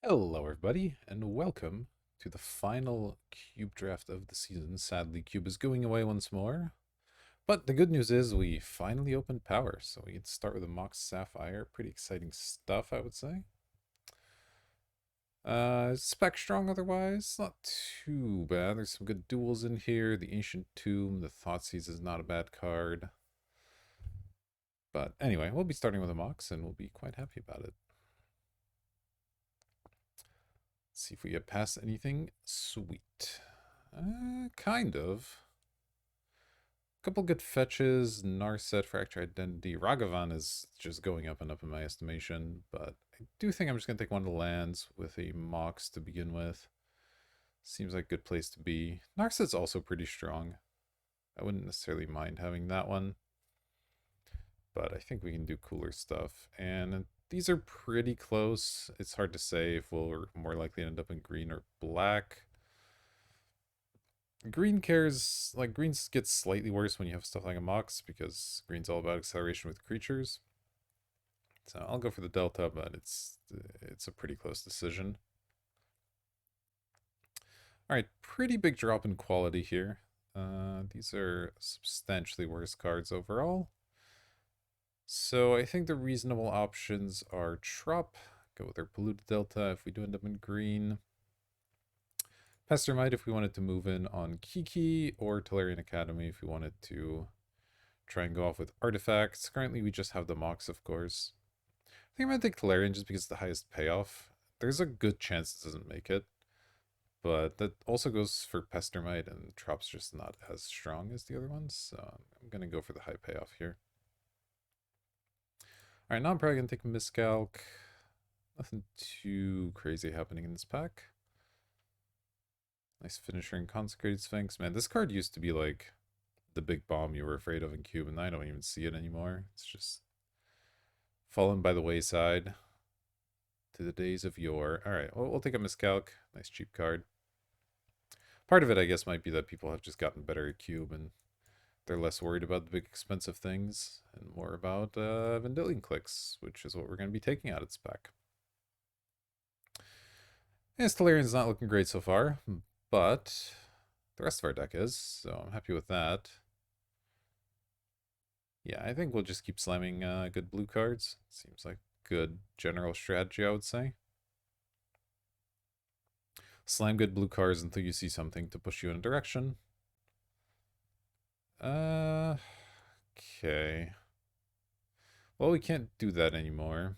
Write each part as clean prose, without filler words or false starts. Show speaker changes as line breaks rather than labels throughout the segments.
Hello, everybody, and welcome to the final Cube draft of the season. Sadly, Cube is going away once more, but the good news is we finally opened power, so we can start with a Mox Sapphire. Pretty exciting stuff, I would say. Spec strong otherwise, not too bad. There's some good duels in here. The Ancient Tomb, the Thoughtseize is not a bad card. But anyway, we'll be starting with a Mox, and we'll be quite happy about it. See if we get past anything sweet. Kind of. Couple good fetches. Narset, Fracture Identity. Ragavan is just going up and up in my estimation, but I do think I'm just going to take one of the lands with a Mox to begin with. Seems like a good place to be. Narset's also pretty strong. I wouldn't necessarily mind having that one, but I think we can do cooler stuff. And these are pretty close. It's hard to say if we're more likely to end up in green or black. Green cares, like, greens gets slightly worse when you have stuff like a Mox, because green's all about acceleration with creatures. So I'll go for the Delta, but it's a pretty close decision. Alright, pretty big drop in quality here. These are substantially worse cards overall. So I think the reasonable options are Trop, go with our Polluted Delta if we do end up in green. Pestermite if we wanted to move in on Kiki, or Tolarian Academy if we wanted to try and go off with artifacts. Currently we just have the Mox, of course. I think I'm going to take Tolarian just because it's the highest payoff. There's a good chance it doesn't make it, but that also goes for Pestermite, and Trop's just not as strong as the other ones, so I'm going to go for the high payoff here. Alright, now I'm probably going to take Miscalc. Nothing too crazy happening in this pack. Nice finisher in Consecrated Sphinx. Man, this card used to be like the big bomb you were afraid of in Cube, and I don't even see it anymore. It's just fallen by the wayside to the days of yore. Alright, well, we'll take a Miscalc. Nice cheap card. Part of it, I guess, might be that people have just gotten better at Cube, and they're less worried about the big expensive things, and more about Vendilion clicks, which is what we're going to be taking out its spec. And Stellarian's not looking great so far, but the rest of our deck is, so I'm happy with that. Yeah, I think we'll just keep slamming good blue cards. Seems like good general strategy, I would say. Slam good blue cards until you see something to push you in a direction. Okay. Well, we can't do that anymore.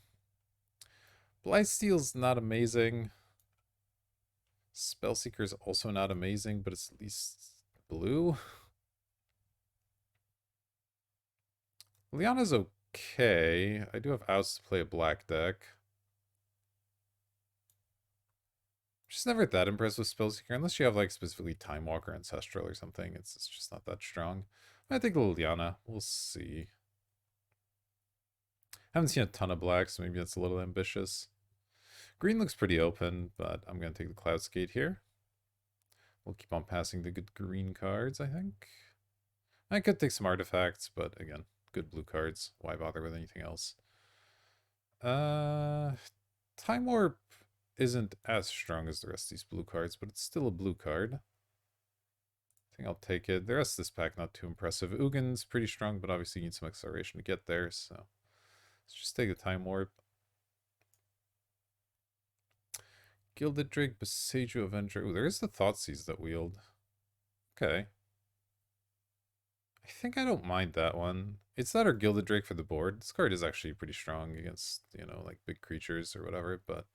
Blightsteel's not amazing. Spellseeker's also not amazing, but it's at least blue. Liana's okay. I do have outs to play a black deck. Just never that impressed with Spellseeker, unless you have like specifically Time Walker Ancestral or something. It's just not that strong. I think Liliana. We'll see. Haven't seen a ton of black, so maybe that's a little ambitious. Green looks pretty open, but I'm going to take the Cloudskate here. We'll keep on passing the good green cards, I think. I could take some artifacts, but again, good blue cards. Why bother with anything else? Time Warp isn't as strong as the rest of these blue cards, but it's still a blue card. I think I'll take it. The rest of this pack, not too impressive. Ugin's pretty strong, but obviously you need some acceleration to get there, so let's just take the Time Warp. Gilded Drake, Boseiju Avenger. Ooh, there is the Thoughtseize that wield. Okay. I think I don't mind that one. It's that or Gilded Drake for the board. This card is actually pretty strong against, you know, like big creatures or whatever, but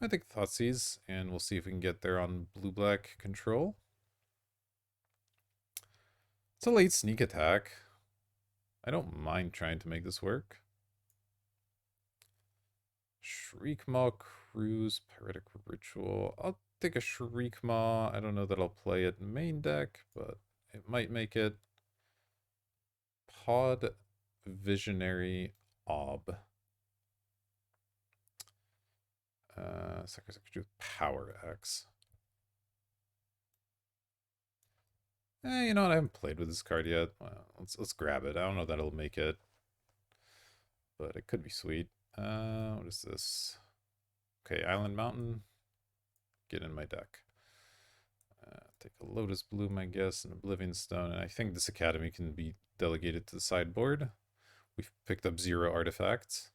I think Thoughtseize, and we'll see if we can get there on blue-black control. It's a late sneak attack. I don't mind trying to make this work. Shriekmaw, Cruise, Pyretic Ritual. I'll take a Shriekmaw. I don't know that I'll play it main deck, but it might make it. Pod Visionary Ob. Sacrifice with Power X. You know what? I haven't played with this card yet. Well, let's grab it. I don't know that it'll make it, but it could be sweet. What is this? Okay, Island Mountain. Get in my deck. Take a Lotus Bloom, I guess, and Oblivion Stone. And I think this Academy can be delegated to the sideboard. We've picked up 0 artifacts.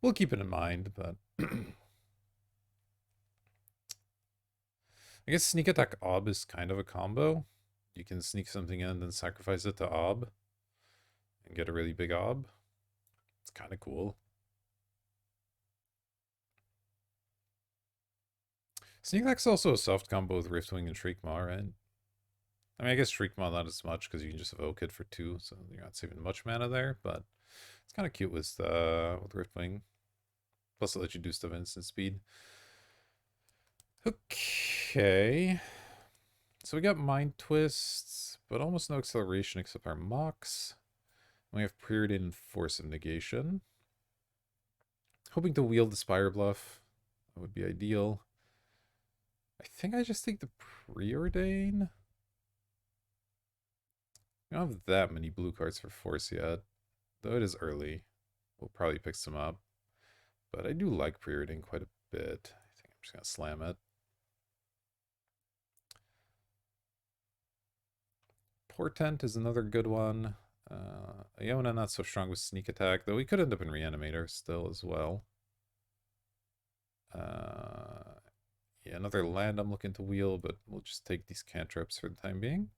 We'll keep it in mind, but... I guess Sneak Attack Ob is kind of a combo. You can sneak something in, then sacrifice it to Ob. And get a really big Ob. It's kind of cool. Sneak Attack's also a soft combo with Riftwing and Shriekmaw, right? I mean, I guess Shriekmaw not as much because you can just evoke it for 2, so you're not saving much mana there, but it's kind of cute with Riftwing. Plus it lets you do stuff instant speed. Okay. So we got Mind Twists, but almost no acceleration except our Mox. We have Preordain and Force of Negation. Hoping to wield the Spire Bluff. That would be ideal. I think I just take the Preordain. We don't have that many blue cards for Force yet, though it is early. We'll probably pick some up. But I do like Preordain quite a bit. I think I'm just going to slam it. Portent is another good one. Iona not so strong with Sneak Attack, though we could end up in Reanimator still as well. Yeah, another land I'm looking to wheel, but we'll just take these cantrips for the time being.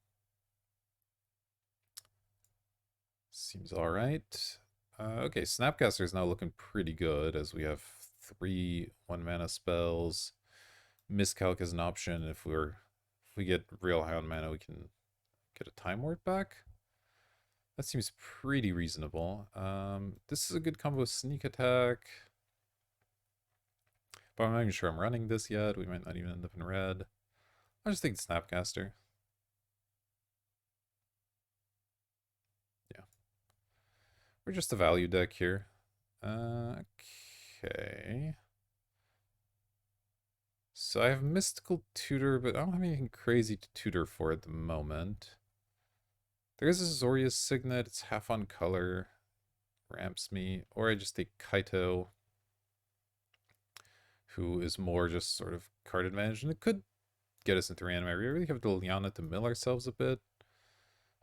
Seems alright. Okay, Snapcaster is now looking pretty good as we have 3 1-mana spells. Miscalc is an option. If we get real high on mana, we can get a Time Ward back. That seems pretty reasonable. This is a good combo with Sneak Attack. But I'm not even sure I'm running this yet. We might not even end up in red. I'll just take the Snapcaster. Yeah. We're just a value deck here. Okay. So I have Mystical Tutor, but I don't have anything crazy to tutor for at the moment. There is a Azorius Signet. It's half on color. Ramps me. Or I just take Kaito, who is more just sort of card advantage. And it could get us into Reanimate. We really have the Liana to mill ourselves a bit.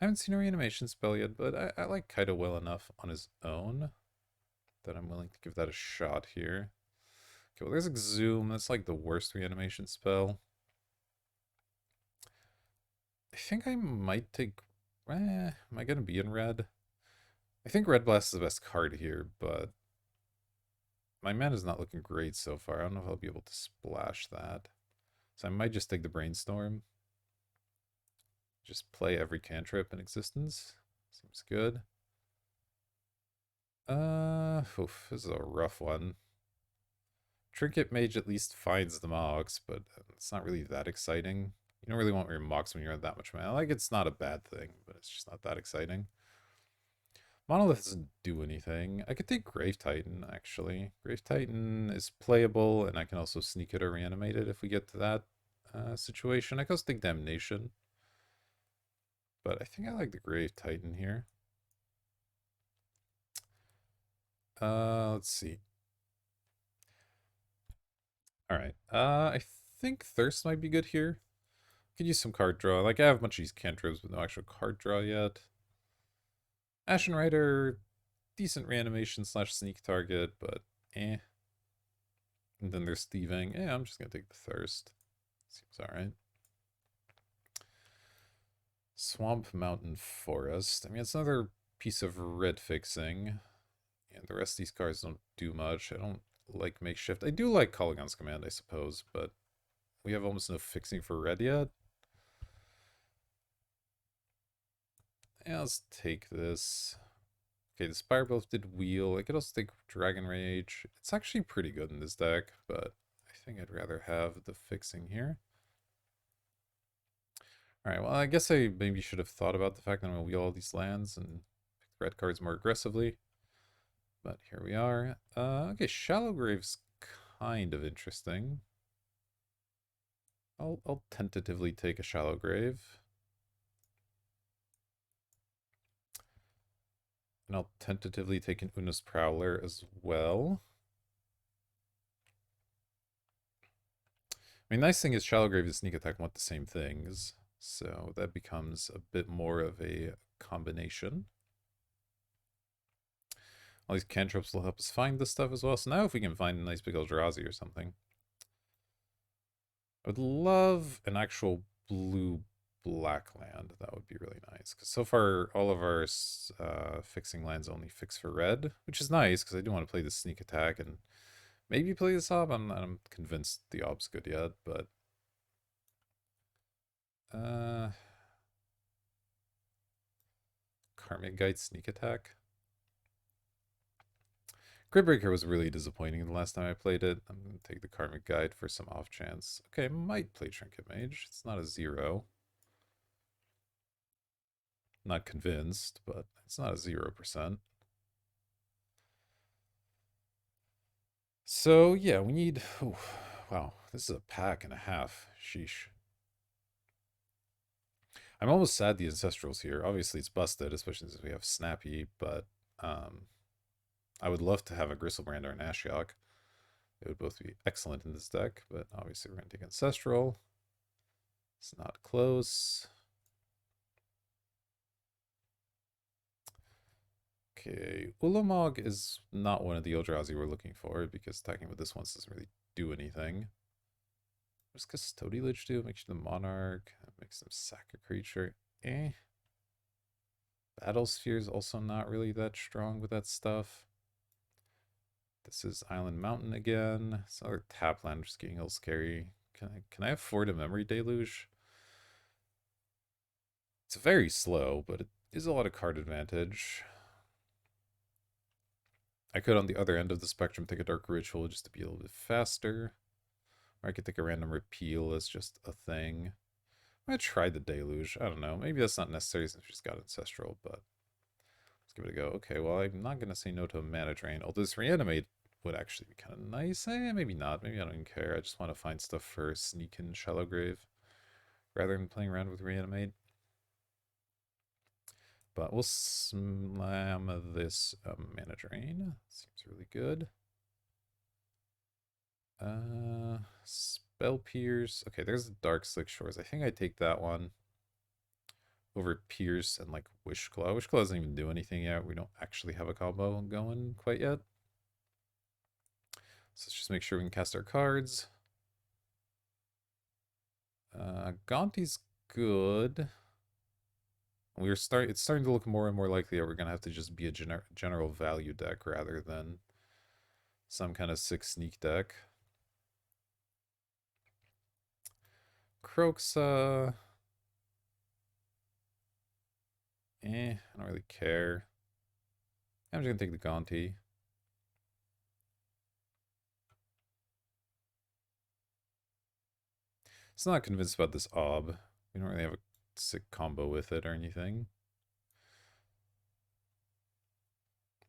I haven't seen a Reanimation spell yet, but I like Kaito well enough on his own that I'm willing to give that a shot here. Okay, well, there's Exhume. That's like the worst Reanimation spell. I think I might take... am I going to be in red? I think Red Blast is the best card here, but my mana's not looking great so far. I don't know if I'll be able to splash that. So I might just take the Brainstorm. Just play every cantrip in existence. Seems good. This is a rough one. Trinket Mage at least finds the Mox, but it's not really that exciting. You don't really want your Mox when you're on that much mana. Like, it's not a bad thing, but it's just not that exciting. Monolith doesn't do anything. I could take Grave Titan, actually. Grave Titan is playable, and I can also sneak it or reanimate it if we get to that situation. I could also take Damnation. But I think I like the Grave Titan here. Let's see. Alright. I think Thirst might be good here. Could use some card draw. Like, I have a bunch of these cantrips with no actual card draw yet. Ashen Rider, decent reanimation / sneak target, but eh. And then there's thieving. Yeah, I'm just gonna take the Thirst. Seems alright. Swamp Mountain Forest. I mean, it's another piece of red fixing. And the rest of these cards don't do much. I don't like Makeshift. I do like Kolaghan's Command, I suppose, but we have almost no fixing for red yet. Yeah, let's take this. Okay, the Spire Bluff did wheel. I could also take Dragon Rage. It's actually pretty good in this deck, but I think I'd rather have the fixing here. Alright, well, I guess I maybe should have thought about the fact that I'm going to wheel all these lands and pick the red cards more aggressively. But here we are. Okay, Shallow Grave's kind of interesting. I'll tentatively take a Shallow Grave. And I'll tentatively take an Una's Prowler as well. I mean, nice thing is Shallow Grave and Sneak Attack want the same things, so that becomes a bit more of a combination. All these cantrips will help us find this stuff as well. So now if we can find a nice big Eldrazi or something. I would love an actual blue-black land. That would be really nice. Because so far, all of our fixing lands only fix for red, which is nice because I do want to play the Sneak Attack and maybe play this Ob. I'm convinced the Ob's good yet, but... Karmic Guide Sneak Attack. Gridbreaker was really disappointing the last time I played it. I'm going to take the Karmic Guide for some off chance. Okay, I might play Trinket Mage. It's not a 0. Not convinced, but it's not a 0%. So, yeah, we need... Oh, wow, this is a pack and a half. Sheesh. I'm almost sad the Ancestral's here. Obviously, it's busted, especially since we have Snappy, but I would love to have a Gristlebrand or an Ashiok. It would both be excellent in this deck, but obviously we're going to take Ancestral. It's not close. Okay, Ulamog is not one of the Eldrazi we're looking for, because attacking with this one doesn't really do anything. What does Custodialage do? Makes you the Monarch. Makes them sack a creature. Eh. Battlesphere is also not really that strong with that stuff. This is Island Mountain again. It's another tap land, which is getting a little scary. Can I afford a Memory Deluge? It's very slow, but it is a lot of card advantage. I could, on the other end of the spectrum, take a Dark Ritual just to be a little bit faster. Or I could take a random Repeal as just a thing. I'm going to try the Deluge. I don't know. Maybe that's not necessary since she's got Ancestral, but let's give it a go. Okay, well, I'm not going to say no to a Mana Drain. Although this Reanimate would actually be kind of nice. Maybe not. Maybe I don't even care. I just want to find stuff for Sneak and Shallow Grave rather than playing around with Reanimate. But we'll slam this Mana Drain. Seems really good. Spell Pierce. Okay, there's the Dark Slick Shores. I think I take that one over Pierce and like Wishclaw. Wishclaw doesn't even do anything yet. We don't actually have a combo going quite yet. So let's just make sure we can cast our cards. Gonti's good. It's starting to look more and more likely that we're gonna have to just be a general value deck rather than some kind of 6 sneak deck. Kroxa. I don't really care. I'm just gonna take the Gonti. Still not convinced about this Ob. We don't really have a sick combo with it or anything.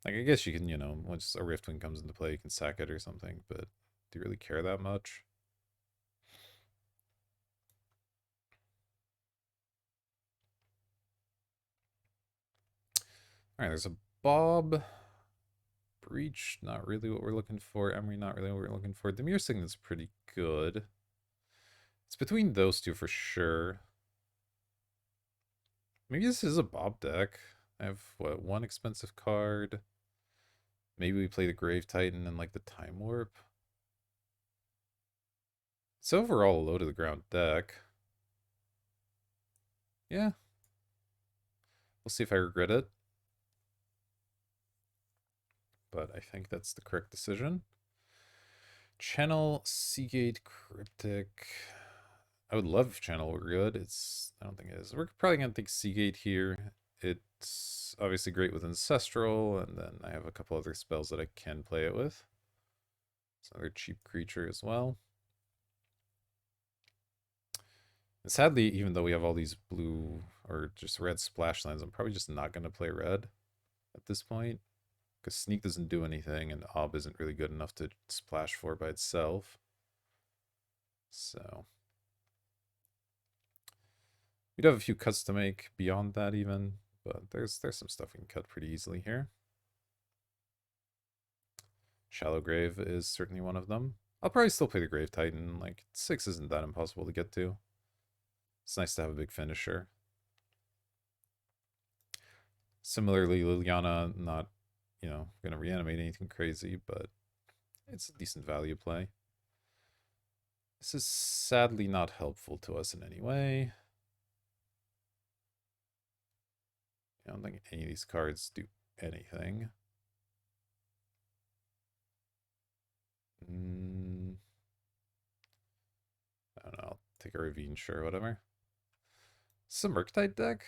Like, I guess you can, once a Riftwing comes into play, you can sack it or something, but do you really care that much? Alright, there's a Bob. Breach, not really what we're looking for. Emery, not really what we're looking for. Dimir Signet's pretty good. It's between those two for sure. Maybe this is a Bob deck. I have, what, one expensive card. Maybe we play the Grave Titan and like the Time Warp. It's overall a low to the ground deck. Yeah. We'll see if I regret it. But I think that's the correct decision. Channel, Seagate, Cryptic. I would love if Channel were good. I don't think it is. We're probably going to think Seagate here. It's obviously great with Ancestral, and then I have a couple other spells that I can play it with. It's another cheap creature as well. And sadly, even though we have all these blue or just red splash lands, I'm probably just not going to play red at this point. Because Sneak doesn't do anything, and Ob isn't really good enough to splash for by itself. So we'd have a few cuts to make beyond that even, but there's some stuff we can cut pretty easily here. Shallow Grave is certainly one of them. I'll probably still play the Grave Titan. Like, 6 isn't that impossible to get to. It's nice to have a big finisher. Similarly, Liliana, not, going to reanimate anything crazy, but it's a decent value play. This is sadly not helpful to us in any way. I don't think any of these cards do anything. I don't know. I'll take a Ravine, sure, whatever. It's a Murktide deck.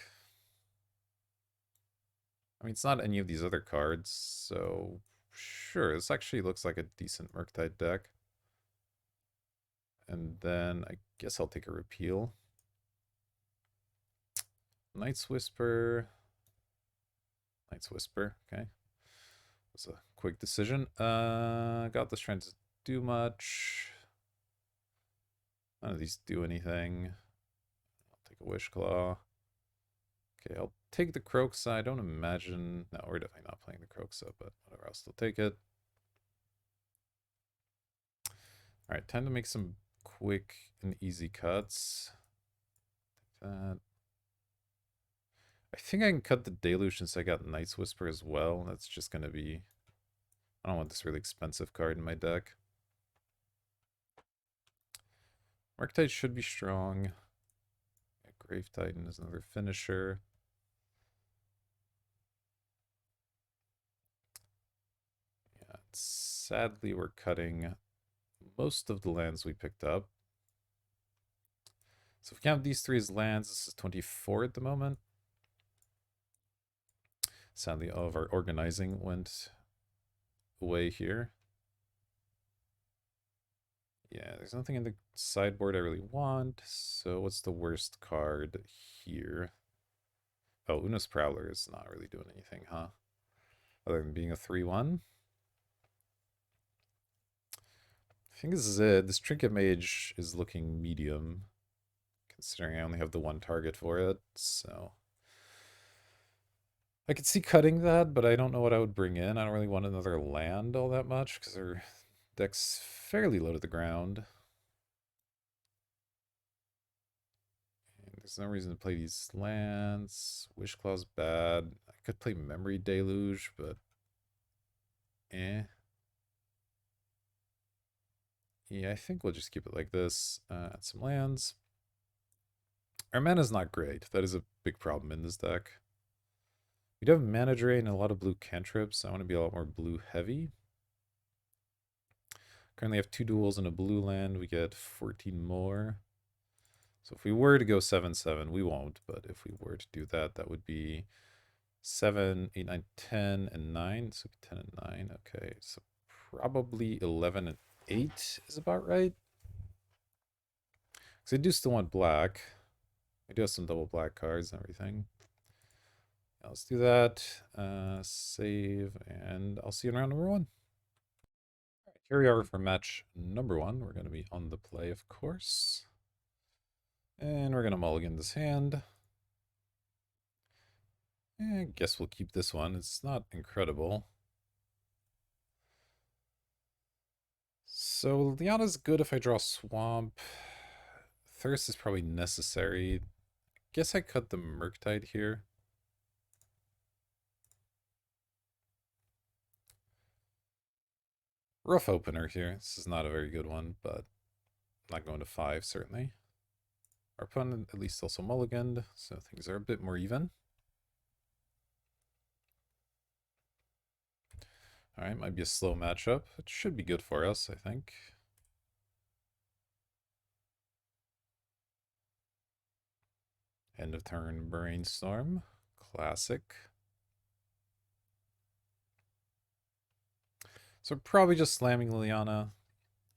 I mean, it's not any of these other cards, so sure, this actually looks like a decent Murktide deck. And then I guess I'll take a Repeal. Night's Whisper. Night's Whisper, okay. That's a quick decision. Got this trying to do much. None of these do anything. I'll take a Wish Claw. Okay, I'll take the Kroxa. I don't imagine... No, we're definitely not playing the Kroxa, but whatever, I'll still take it. Alright, time to make some quick and easy cuts. Take that. I think I can cut the Deluge since I got Night's Whisper as well. That's just going to be... I don't want this really expensive card in my deck. Murktide should be strong. Yeah, Grave Titan is another finisher. Yeah, sadly we're cutting most of the lands we picked up. So if we count these three as lands, this is 24 at the moment. Sadly, all of our organizing went away here. Yeah, there's nothing in the sideboard I really want. So what's the worst card here? Oh, Una's Prowler is not really doing anything, huh? Other than being a 3-1. I think this is it. This Trinket Mage is looking medium, considering I only have the one target for it, so... I could see cutting that, but I don't know what I would bring in. I don't really want another land all that much, because our deck's fairly low to the ground. And there's no reason to play these lands. Wish Claw's bad. I could play Memory Deluge, but... eh. Yeah, I think we'll just keep it like this. Add some lands. Our mana's not great. That is a big problem in this deck. We do have Mana Drain and a lot of blue cantrips. I want to be a lot more blue heavy. Currently have 2 duels and a blue land. We get 14 more. So if we were to go 7-7, we won't. But if we were to do that, that would be 7, 8, 9, 10, and 9. So 10 and 9. Okay, so probably 11 and 8 is about right. Because I do still want black. I do have some double black cards and everything. Yeah, let's do that. Save, and I'll see you in round number 1. All right, here we are for match number 1. We're going to be on the play, of course. And we're going to mulligan this hand. I guess we'll keep this one. It's not incredible. So Liana's good if I draw Swamp. Thirst is probably necessary. Guess I cut the Murktide here. Rough opener here. This is not a very good one, but I'm not going to 5, certainly. Our opponent at least also mulliganed, so things are a bit more even. Alright, might be a slow matchup. It should be good for us, I think. End of turn Brainstorm. Classic. So probably just slamming Liliana.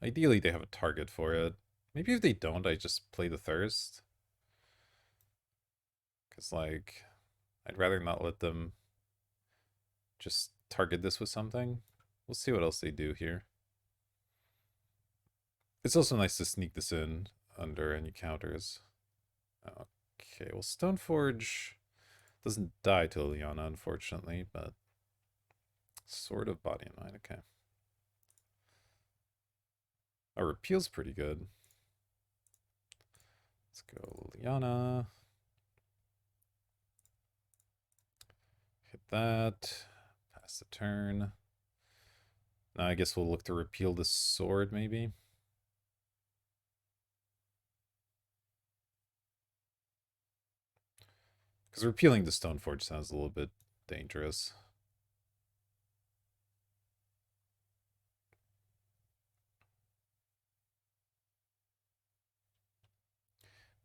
Ideally, they have a target for it. Maybe if they don't, I just play the Thirst. Because, like, I'd rather not let them just target this with something. We'll see what else they do here. It's also nice to sneak this in under any counters. Okay, well, Stoneforge doesn't die to Liliana, unfortunately, but sort of Body and Mind, okay. Our repeal's pretty good. Let's go Liana. Hit that. Pass the turn. Now I guess we'll look to repeal the sword, maybe. Because repealing the Stoneforge sounds a little bit dangerous.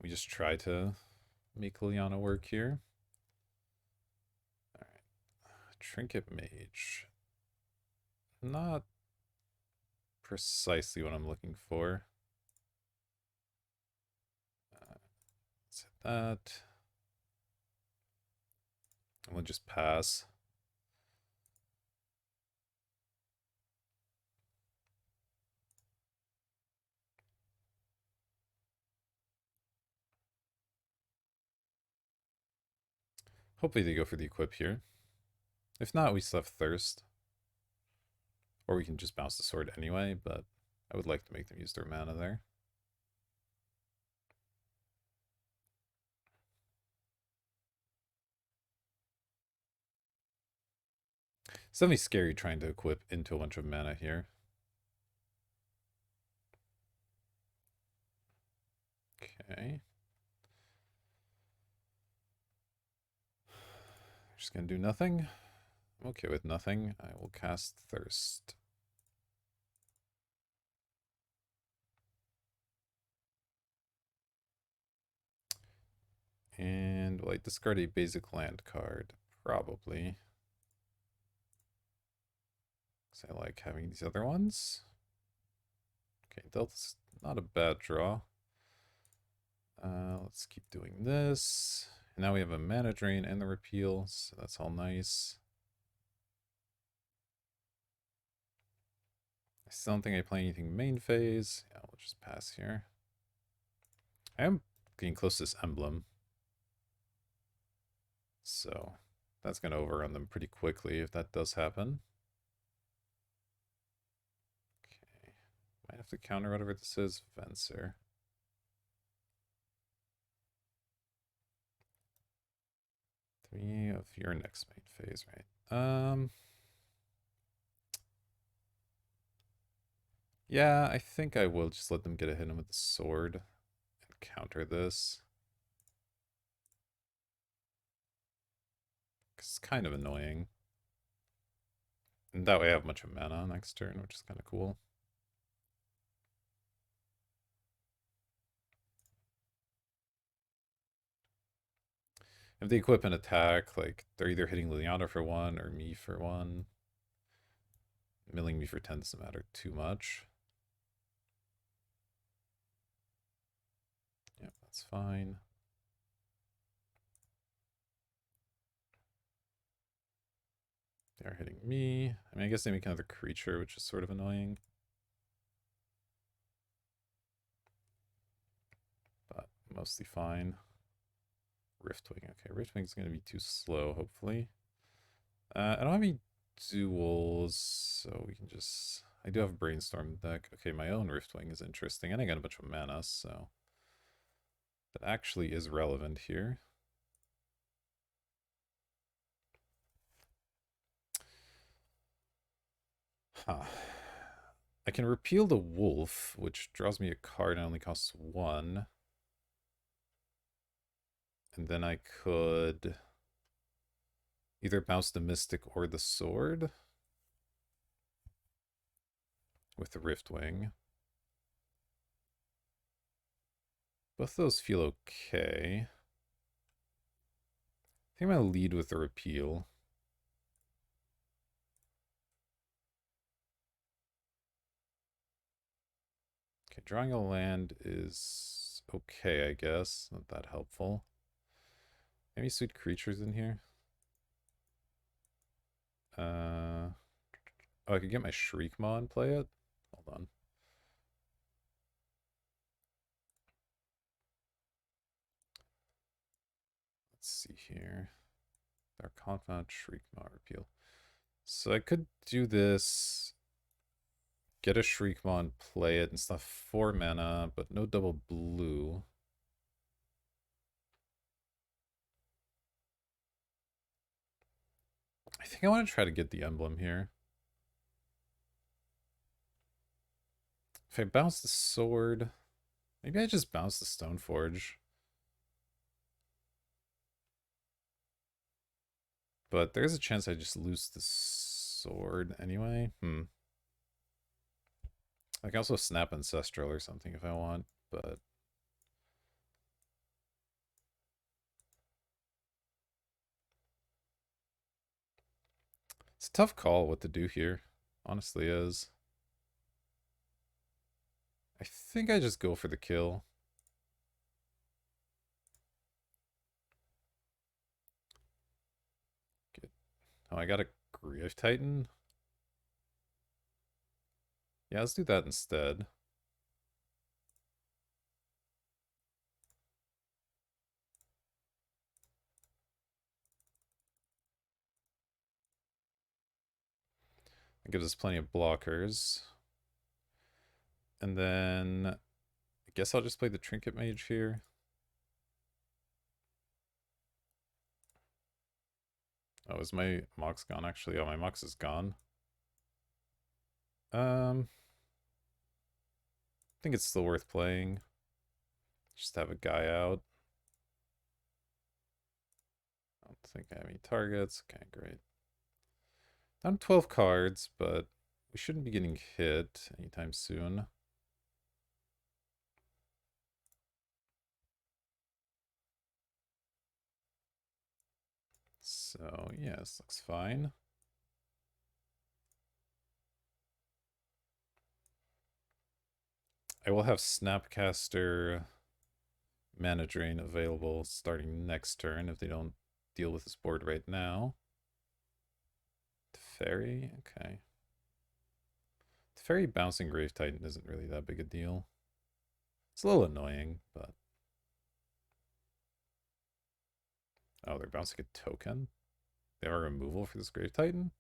We just try to make Liliana work here. Alright. Trinket Mage. Not precisely what I'm looking for. Let's hit that. And we'll just pass. Hopefully they go for the equip here. If not, we still have Thirst. Or we can just bounce the sword anyway, but I would like to make them use their mana there. It's definitely scary trying to equip into a bunch of mana here. Okay. Just gonna do nothing. I'm okay with nothing. I will cast Thirst. And will I discard a basic land card? Probably. Because I like having these other ones. Okay, Delta's not a bad draw. Let's keep doing this. And now we have a mana drain and the repeal, so that's all nice. I still don't think I play anything main phase. Yeah, we'll just pass here. I am getting close to this emblem. So that's going to overrun them pretty quickly if that does happen. Okay. Might have to counter whatever this is. Venser. Three of your next main phase, right? Yeah, I think I will just let them get a hit him with the sword and counter this. It's kind of annoying. And that way I have a bunch of mana next turn, which is kind of cool. If they equip an attack, like, they're either hitting Liliana for one or me for one. Milling me for 10 doesn't matter too much. Yep, that's fine. They're hitting me. I mean, I guess they make another creature, which is sort of annoying. But mostly fine. Riftwing. Okay, Riftwing's going to be too slow, hopefully. I don't have any duels, so we can just... I do have a Brainstorm deck. Okay, my own Riftwing is interesting, and I got a bunch of mana, so... That actually is relevant here. Huh. I can repeal the wolf, which draws me a card and only costs one. And then I could either bounce the mystic or the sword with the Riftwing. Both of those feel okay. I think I'm going to lead with the repeal. Okay, drawing a land is okay, I guess. Not that helpful. Any sweet creatures in here? Oh, I could get my Shriekmaw and play it? Hold on. Let's see here. Our Confidant Shriekmaw repeal. So I could do this get a Shriekmaw, play it, and stuff 4 mana, but no double blue. I think I want to try to get the emblem here. If I bounce the sword, maybe I just bounce the Stoneforge. But there's a chance I just lose the sword anyway. I can also snap Ancestral or something if I want, but... It's a tough call what to do here. Honestly is. I think I just go for the kill. Oh, I got a Grave Titan? Yeah, let's do that instead. It gives us plenty of blockers. And then I guess I'll just play the Trinket Mage here. Oh, is my Mox gone actually? Oh, my Mox is gone. I think it's still worth playing. Just have a guy out. I don't think I have any targets. Okay, great. Down 12 cards, but we shouldn't be getting hit anytime soon. So, yeah, this looks fine. I will have Snapcaster Mana Drain available starting next turn if they don't deal with this board right now. Teferi, okay. Teferi bouncing Grave Titan isn't really that big a deal. It's a little annoying, but... Oh, they're bouncing a token? They have a removal for this Grave Titan?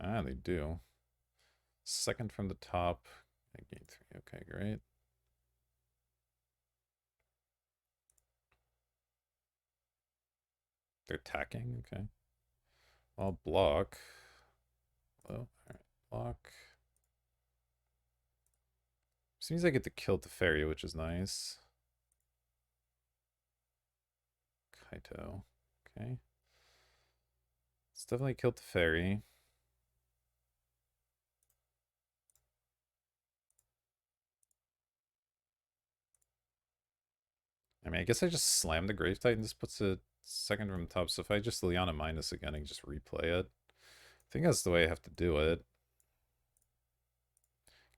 Ah, they do. Second from the top. I gain 3. Okay, great. They're attacking? Okay. I'll block. Oh, alright. Block. Seems I get to kill Teferi, which is nice. Kaito. Okay. Let's definitely kill Teferi. I mean, I guess I just slam the Grave Titan. This puts it second from the top. So if I just Liana minus again, I can just replay it. I think that's the way I have to do it.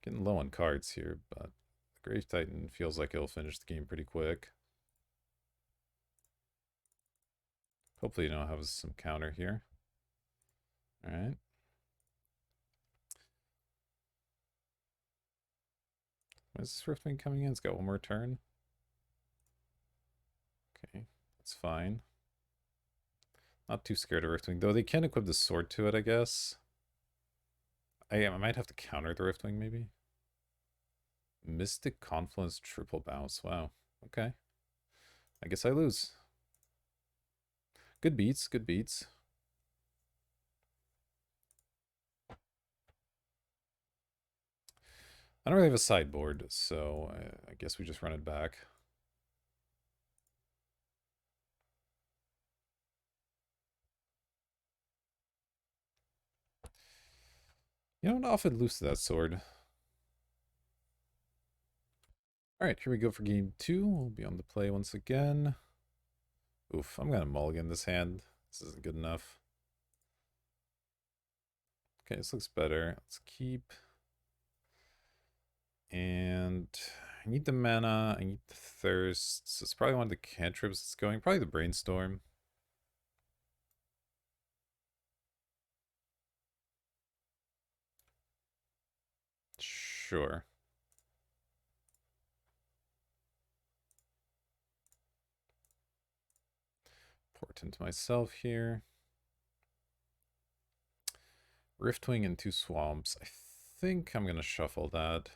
Getting low on cards here, but the Grave Titan feels like it'll finish the game pretty quick. Hopefully you don't have some counter here. Alright. When is this Riftwing coming in? It's got one more turn. Okay, that's fine. Not too scared of Riftwing, though they can equip the sword to it, I guess. I might have to counter the Riftwing, maybe. Mystic Confluence triple bounce. Wow. Okay. I guess I lose. Good beats, good beats. I don't really have a sideboard, so I guess we just run it back. You don't often lose that sword. Alright, here we go for game 2. We'll be on the play once again. Oof, I'm gonna mulligan this hand. This isn't good enough. Okay, this looks better. Let's keep. And I need the mana, I need the thirst. So it's probably one of the cantrips that's going. Probably the brainstorm. Sure. Portent myself here. Riftwing and 2 swamps. I think I'm going to shuffle that.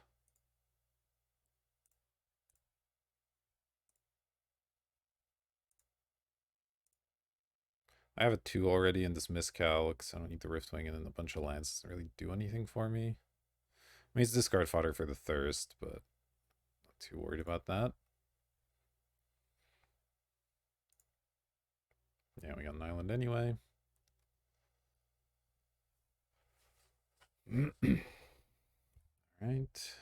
I have a 2 already in this miscalc, so I don't need the Riftwing, and then a bunch of lands doesn't really do anything for me. I mean, it's discard fodder for the Thirst, but not too worried about that. Yeah, we got an island anyway. Right.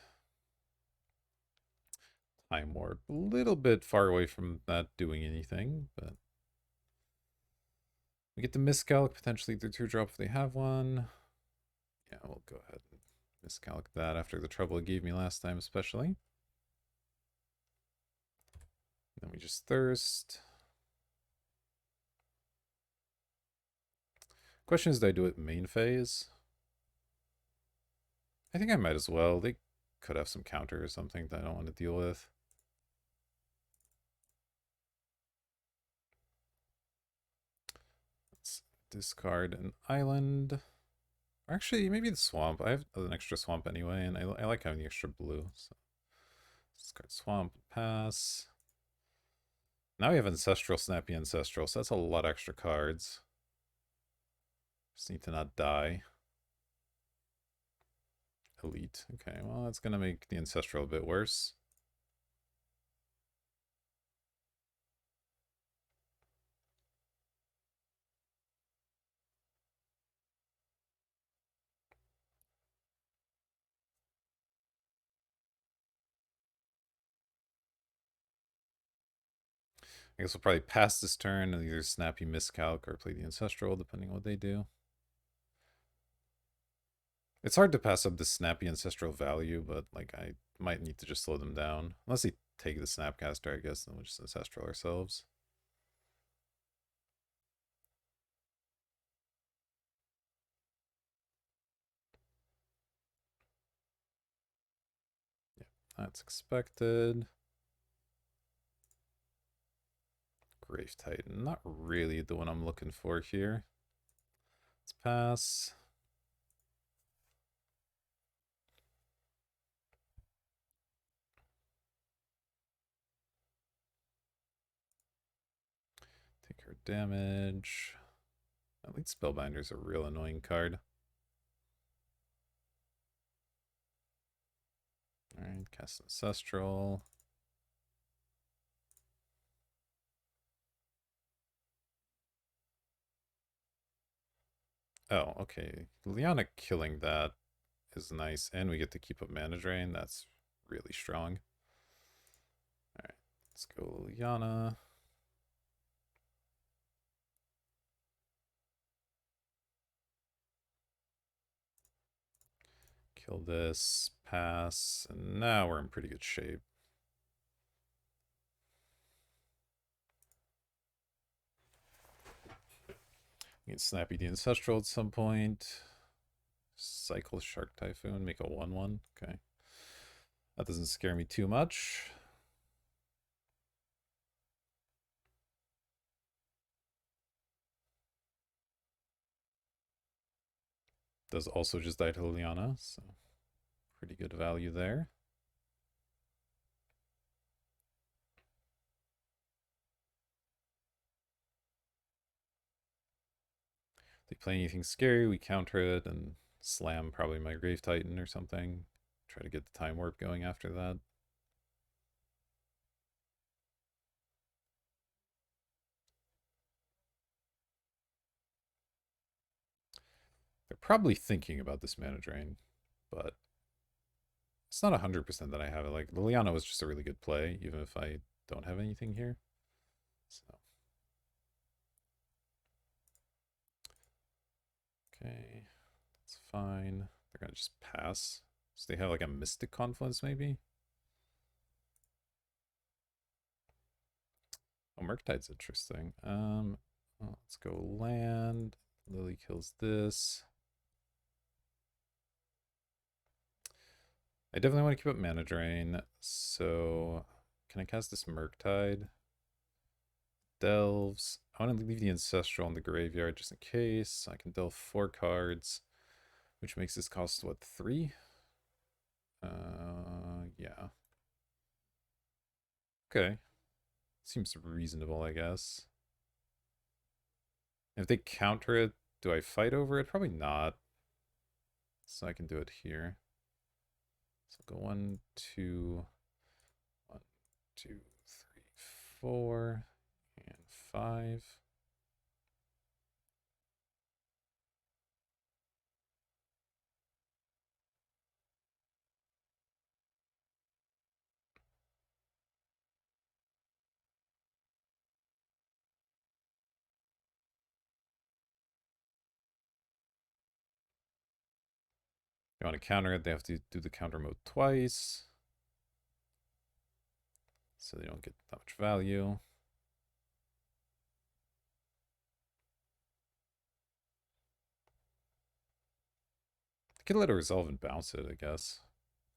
Time Warp. A little bit far away from that doing anything, but we get the miscalc, potentially the 2-drop if they have one. Yeah, we'll go ahead and miscalc that after the trouble it gave me last time, especially. Then we just Thirst. Question is, do I do it main phase? I think I might as well. They could have some counter or something that I don't want to deal with. Let's discard an island. Actually, maybe the swamp. I have an extra swamp anyway, and I like having the extra blue. So discard swamp, pass. Now we have Ancestral, Snappy Ancestral, so that's a lot of extra cards. Just need to not die. Elite. Okay, well, that's going to make the Ancestral a bit worse. I guess we'll probably pass this turn and either Snappy Miscalc or play the Ancestral, depending on what they do. It's hard to pass up the Snappy Ancestral value, but like I might need to just slow them down. Unless they take the Snapcaster, I guess, then we'll just Ancestral ourselves. Yeah, that's expected. Grave Titan, not really the one I'm looking for here. Let's pass. Take her damage. Elite Spellbinder is a real annoying card. Alright, cast Ancestral. Oh, okay. Liana killing that is nice, and we get to keep up mana drain. That's really strong. Alright, let's go Liana. Kill this, pass, and now we're in pretty good shape. We can Snappy the Ancestral at some point. Cycle Shark Typhoon, make a 1/1. Okay. That doesn't scare me too much. Does also just die to Liliana, so pretty good value there. If they play anything scary, we counter it and slam probably my Grave Titan or something. Try to get the Time Warp going after that. They're probably thinking about this mana drain, but it's not 100% that I have it. Like, Liliana was just a really good play, even if I don't have anything here. So. Okay, that's fine. They're gonna just pass. So they have like a Mystic Confluence, maybe? Oh, Murktide's interesting. Well, let's go land. Lily kills this. I definitely want to keep up mana drain, so can I cast this Murktide? Delves. I want to leave the Ancestral in the graveyard just in case. I can delve 4 cards, which makes this cost, what, 3? Yeah. Okay. Seems reasonable, I guess. If they counter it, do I fight over it? Probably not. So I can do it here. So go 1, 2, 1, 2, 3, 4, and 5. You want to counter it, they have to do the counter mode twice. So they don't get that much value. I could let it resolve and bounce it, I guess.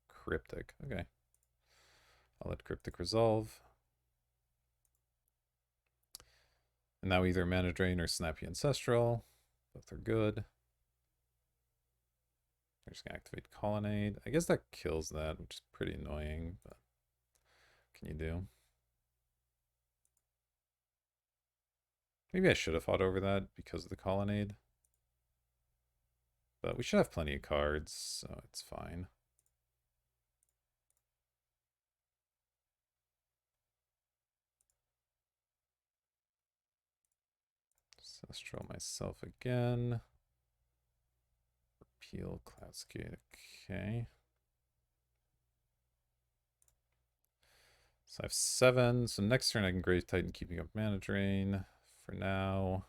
Cryptic. Okay. I'll let Cryptic resolve. And now either Mana Drain or Snappy Ancestral. Both are good. We're just going to activate Colonnade. I guess that kills that, which is pretty annoying, but what can you do? Maybe I should have fought over that because of the Colonnade. But we should have plenty of cards, so it's fine. Ancestral myself again. Repeal Cloudscape. Okay. So I have 7. So next turn I can Grave Titan, keeping up Mana Drain. For now,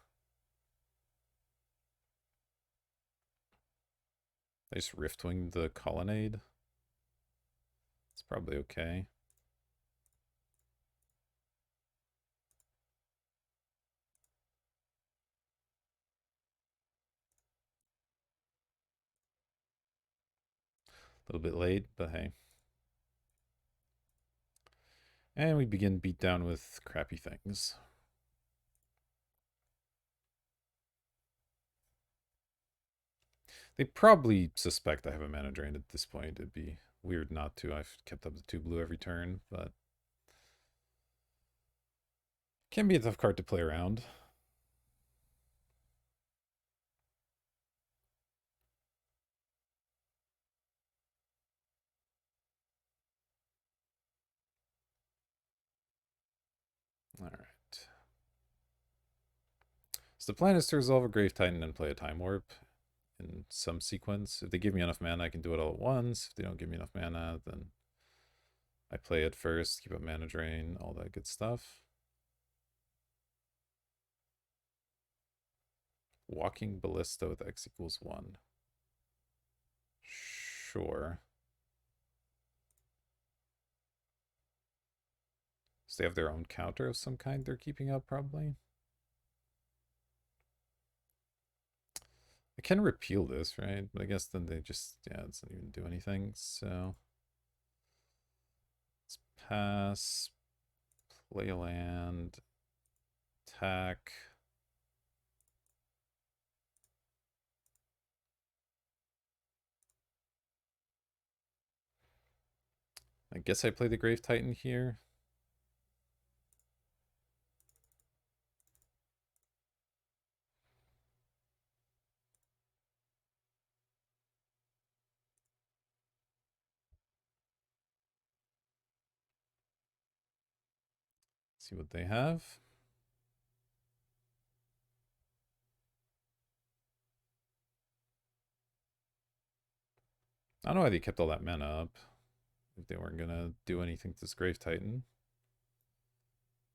I just Riftwing the Colonnade. It's probably okay. A little bit late, but hey. And we begin beatdown with crappy things. They probably suspect I have a Mana Drain at this point. It'd be weird not to. I've kept up the 2 blue every turn, but can be a tough card to play around. All right. So the plan is to resolve a Grave Titan and play a Time Warp in some sequence. If they give me enough mana, I can do it all at once. If they don't give me enough mana, then I play it first, keep up Mana Drain, all that good stuff. Walking Ballista with X equals 1. Sure. So they have their own counter of some kind they're keeping up, probably. I can repeal this, right? But I guess then they just, yeah, it doesn't even do anything. So let's pass, play a land, attack. I guess I play the Grave Titan here. See what they have. I don't know why they kept all that mana up. If they weren't gonna do anything to this Grave Titan.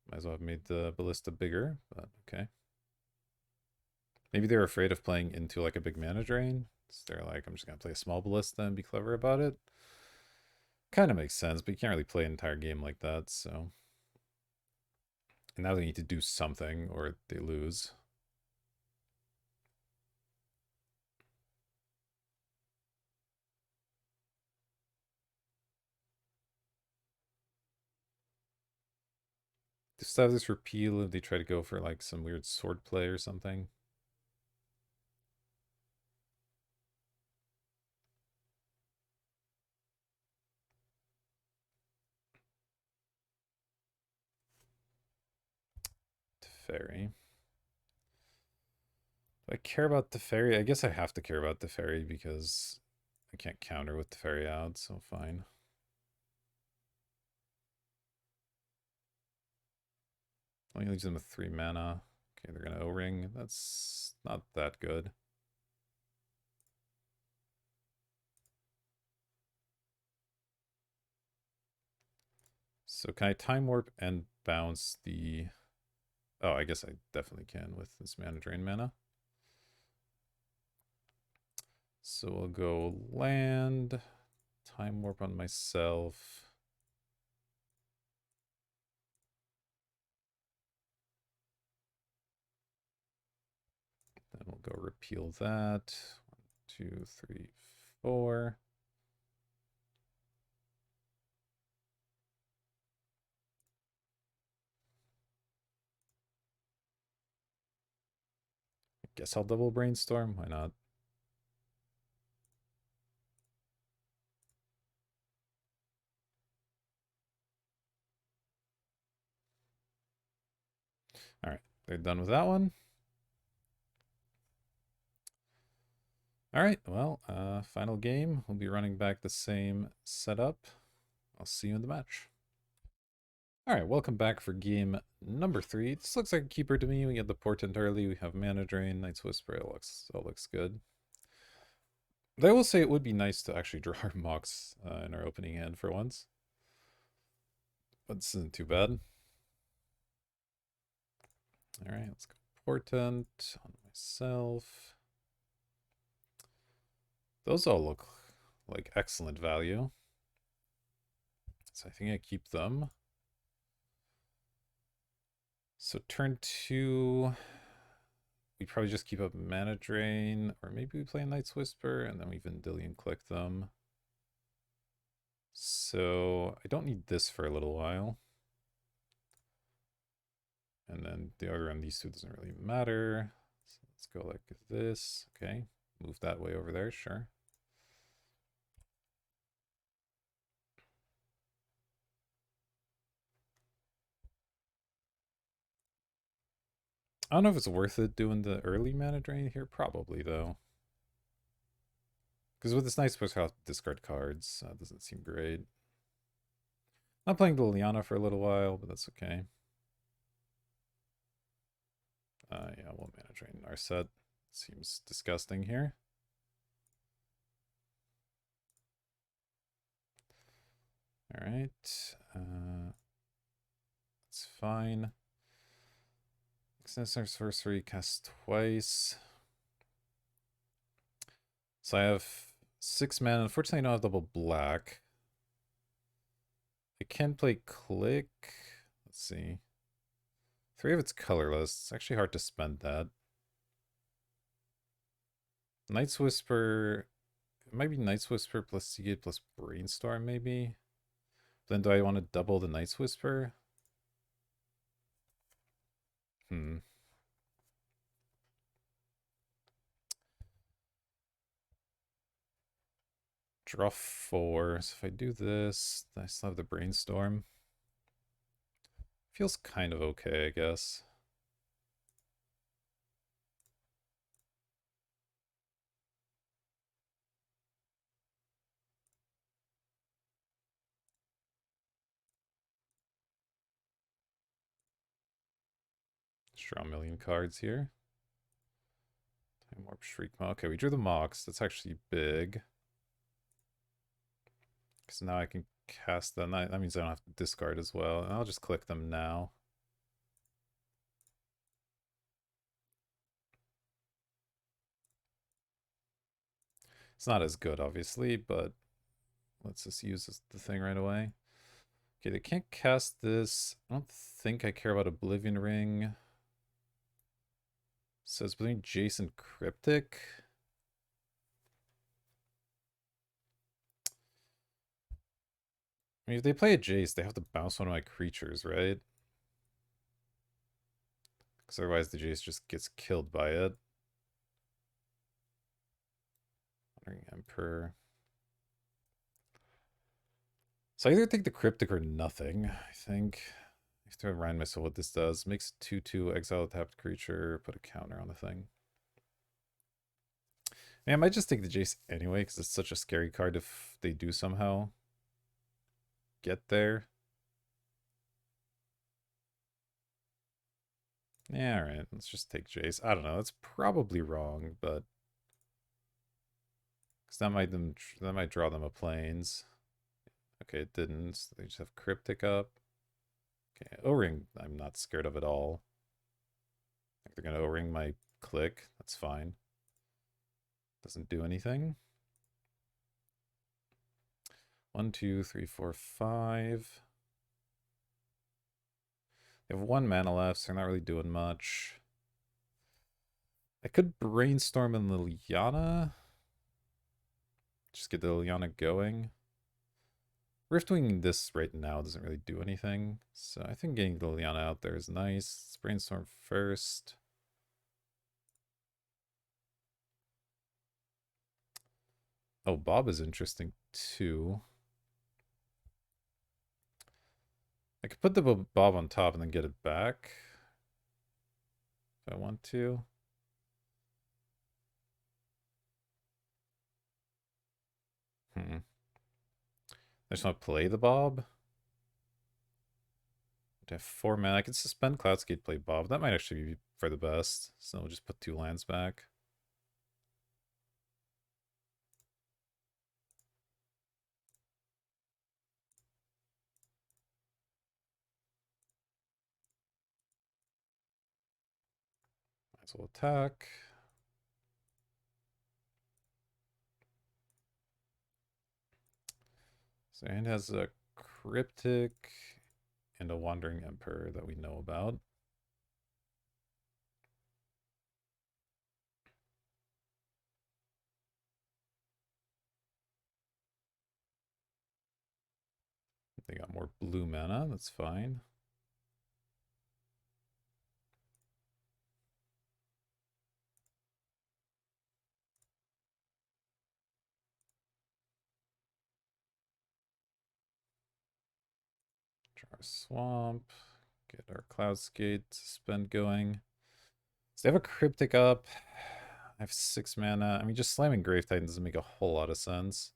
Might as well have made the Ballista bigger, but okay. Maybe they're afraid of playing into like a big mana drain. So they're like, I'm just gonna play a small Ballista and be clever about it. Kind of makes sense, but you can't really play an entire game like that, so. And now they need to do something or they lose. Just have this repeal if they try to go for like some weird sword play or something. Teferi. Do I care about Teferi? I guess I have to care about Teferi because I can't counter with Teferi out, so fine. Only leaves them with 3 mana. Okay, they're gonna O-ring. That's not that good. So can I Time Warp and bounce the... Oh, I guess I definitely can with this Mana Drain mana. So we'll go land, Time Warp on myself. Then we'll go repeal that. 1, 2, 3, 4. I guess I'll double Brainstorm. Why not? All right, they're done with that one. All right, well, final game. We'll be running back the same setup. I'll see you in the match. All right, welcome back for game number 3. This looks like a keeper to me. We get the Portent early. We have Mana Drain, Night's Whisper. It looks good. But I will say it would be nice to actually draw our Mox in our opening hand for once. But this isn't too bad. All right, let's go Portent on myself. Those all look like excellent value. So I think I keep them. So turn 2, we probably just keep up Mana Drain, or maybe we play Night's Whisper, and then we Vendilion click them. So I don't need this for a little while. And then the order on these two doesn't really matter. So let's go like this. Okay, move that way over there, sure. I don't know if it's worth it doing the early Mana Drain here. Probably, though. Because with this Night's Whisper, I'll discard cards. Doesn't seem great. I'm playing the Liliana for a little while, but that's okay. Yeah, we'll Mana Drain Narset. Seems disgusting here. All right. That's fine. Extend Sorcery, cast twice. So I have 6 mana. Unfortunately, I don't have double black. I can play Click. Let's see. 3 of it's colorless. It's actually hard to spend that. Night's Whisper. It might be Night's Whisper plus Seagate plus Brainstorm, maybe. Then do I want to double the Night's Whisper? Draw 4. So if I do this, I still have the Brainstorm. Feels kind of okay, I guess. Let's draw a million cards here. Time Warp Shriek. Okay, we drew the Mox. That's actually big. Because now I can cast them. That means I don't have to discard as well. And I'll just click them now. It's not as good, obviously, but let's just use the thing right away. Okay, they can't cast this. I don't think I care about Oblivion Ring. So it's between Jace and Cryptic. I mean, if they play a Jace, they have to bounce one of my creatures, right? Because otherwise the Jace just gets killed by it. Wandering Emperor. So I either take the Cryptic or nothing, I think. If throw Rhine Missile, what this does, makes 2/2, exile a tapped creature, put a counter on the thing. Yeah, I might just take the Jace anyway, because it's such a scary card if they do somehow get there. Yeah, alright, let's just take Jace. I don't know, that's probably wrong, but... Because that might draw them a Plains. Okay, it didn't. So they just have Cryptic up. Okay, O-Ring, I'm not scared of at all. I think they're going to O-Ring my click. That's fine. Doesn't do anything. 1, 2, 3, 4, 5. They have 1 mana left, so they're not really doing much. I could Brainstorm in Liliana. Just get the Liliana going. Riftwing this right now doesn't really do anything, so I think getting the Liliana out there is nice. Let's Brainstorm first. Oh, Bob is interesting too. I could put the Bob on top and then get it back if I want to. I just want to play the Bob. I have 4 mana. I could suspend Cloudscape, play Bob. That might actually be for the best. So we'll just put 2 lands back. Might as well attack. So hand has a Cryptic and a Wandering Emperor that we know about. They got more blue mana, that's fine. Draw our Swamp, get our Cloudscape suspend going. So they have a Cryptic up. I have 6 mana. I mean, just slamming Grave Titan doesn't make a whole lot of sense.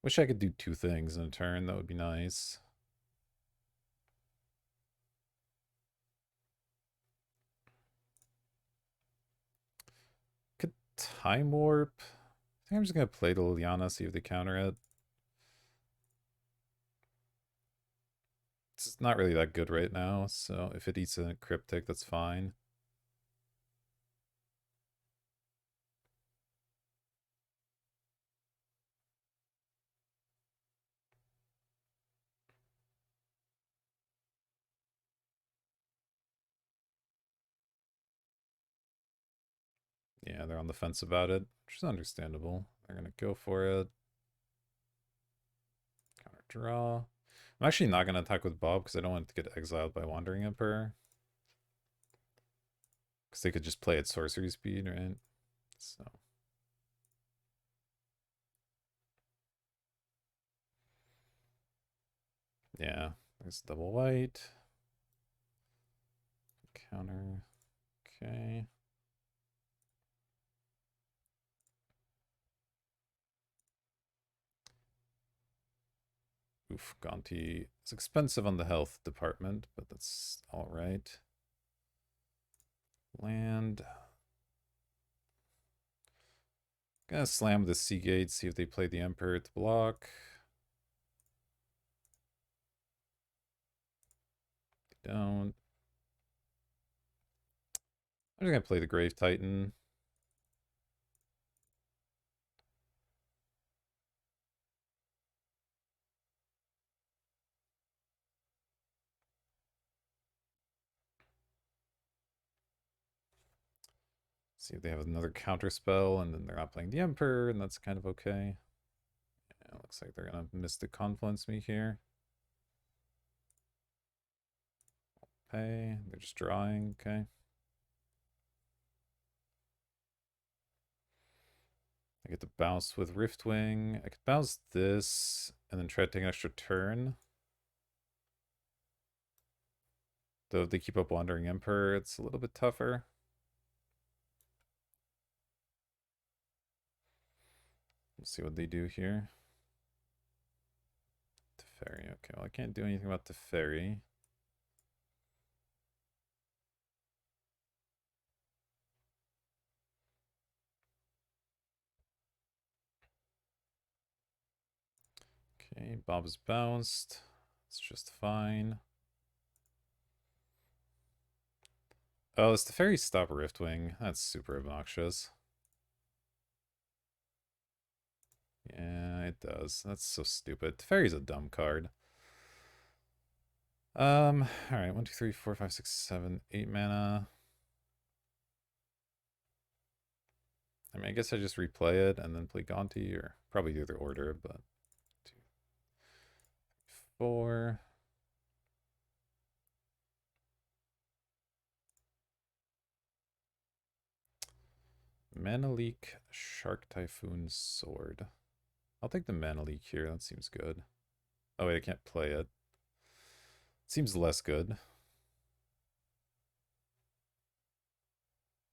Wish I could do 2 things in a turn. That would be nice. Could Time Warp. I think I'm just going to play the Liliana, see if they counter it. It's not really that good right now, so if it eats a Cryptic, that's fine. Yeah, they're on the fence about it, which is understandable. They're going to go for it. Counter draw. I'm actually not going to attack with Bob because I don't want it to get exiled by Wandering Emperor. Because they could just play at sorcery speed, right? So. Yeah, there's double white. Counter. Okay. Oof, Gonti is expensive on the health department, but that's alright. Land. Gonna slam the Seagate, see if they play the Emperor to block. They don't. I'm just gonna play the Grave Titan. See if they have another counter spell, and then they're not playing the Emperor, and that's kind of okay. Yeah, looks like they're gonna Mystic Confluence me here. Pay. They're just drawing, okay. I get to bounce with Riftwing. I could bounce this, and then try to take an extra turn. Though if they keep up Wandering Emperor, it's a little bit tougher. Let's see what they do here. Teferi. Okay, well, I can't do anything about Teferi. Okay, Bob's bounced. It's just fine. Oh, does Teferi stop Riftwing? That's super obnoxious. Yeah, it does. That's so stupid. Teferi's a dumb card. Alright, 1, 2, 3, 4, 5, 6, 7, 8 mana. I mean, I guess I just replay it and then play Gonti, or probably do the order, but 2, 4. Mana Leak, Shark Typhoon, Sword. I'll take the Mana Leak here, that seems good. Oh wait, I can't play it. Seems less good. Do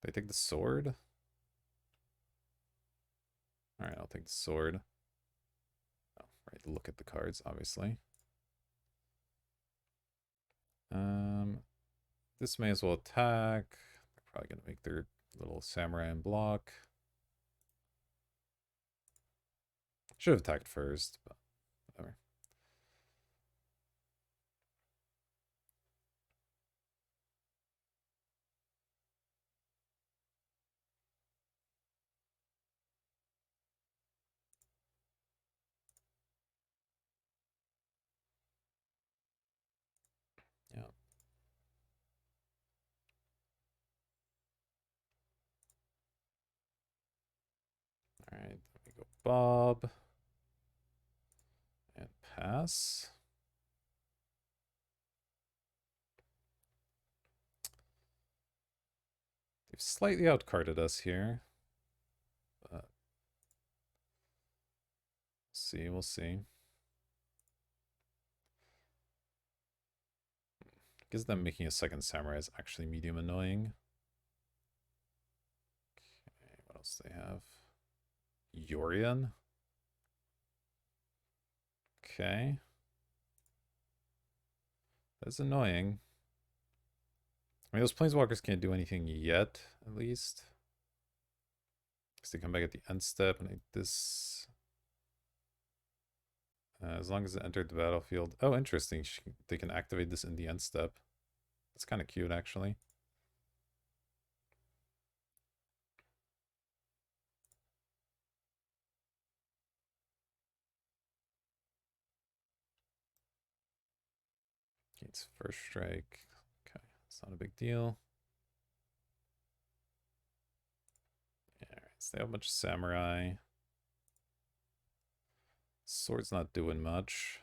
I take the sword? Alright, I'll take the sword. Oh, right, look at the cards, obviously. This may as well attack. They're probably gonna make their little samurai and block. Should have attacked first, but whatever. Yeah. Alright, let me go Bob. And pass. They've slightly outcarded us here. But see, we'll see. Because them making a second samurai is actually medium annoying. Okay, what else do they have? Yorion. Okay. That's annoying. I mean, those planeswalkers can't do anything yet, at least. Because they come back at the end step, and this... as long as it entered the battlefield. Oh, interesting. They can activate this in the end step. That's kind of cute, actually. Gates first strike. Okay, it's not a big deal. Alright, so they have a bunch of samurai. Sword's not doing much.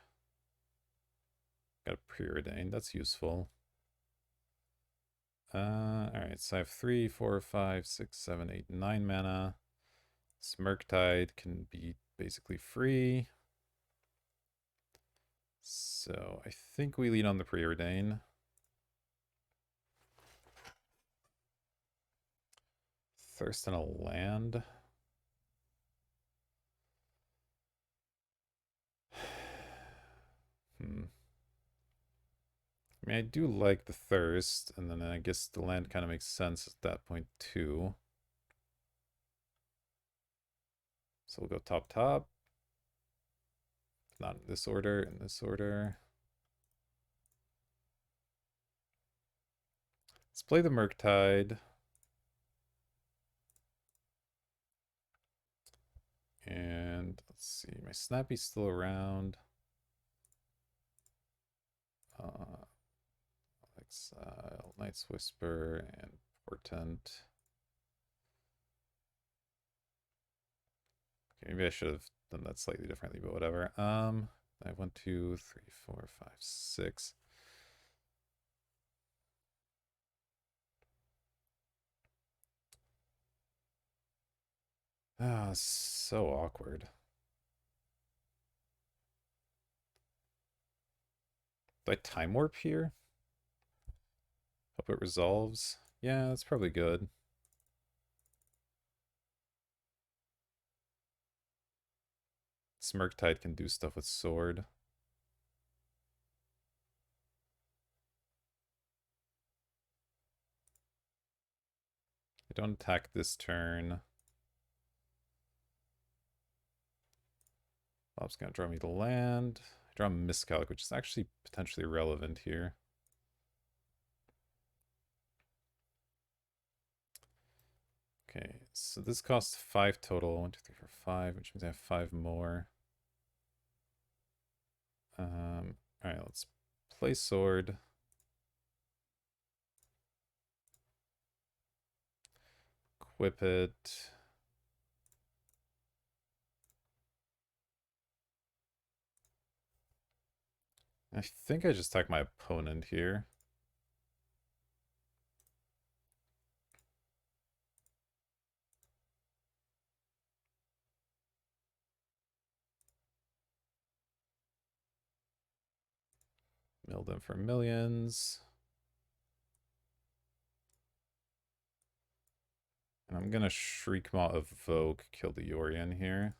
Got a preordained, that's useful. Alright, so I have 3, 4, 5, 6, 7, 8, 9 mana. Smirktide can be basically free. So I think we lead on the preordain. Thirst in a land. I mean, I do like the thirst, and then I guess the land kind of makes sense at that point too. So we'll go top, top. Not in this order, in this order. Let's play the Murktide. And let's see, my Snappy's still around. Exile, Night's Whisper, and Portent. Okay, maybe I should have done that slightly differently, but whatever. I have 1, 2, 3, 4, 5, 6. Ah, so awkward. Do I time warp here? output resolves. Yeah, that's probably good. Smirktide can do stuff with sword. I don't attack this turn. Bob's gonna draw me to land. I draw Miscalc, which is actually potentially relevant here. Okay, so this costs 5 total. 1, 2, 3, 4, 5, which means I have 5 more. Alright, let's play sword. Equip it. I think I just attack my opponent here. Mill them for millions. And I'm gonna Shriekmaw Evoke, kill the Yorion here.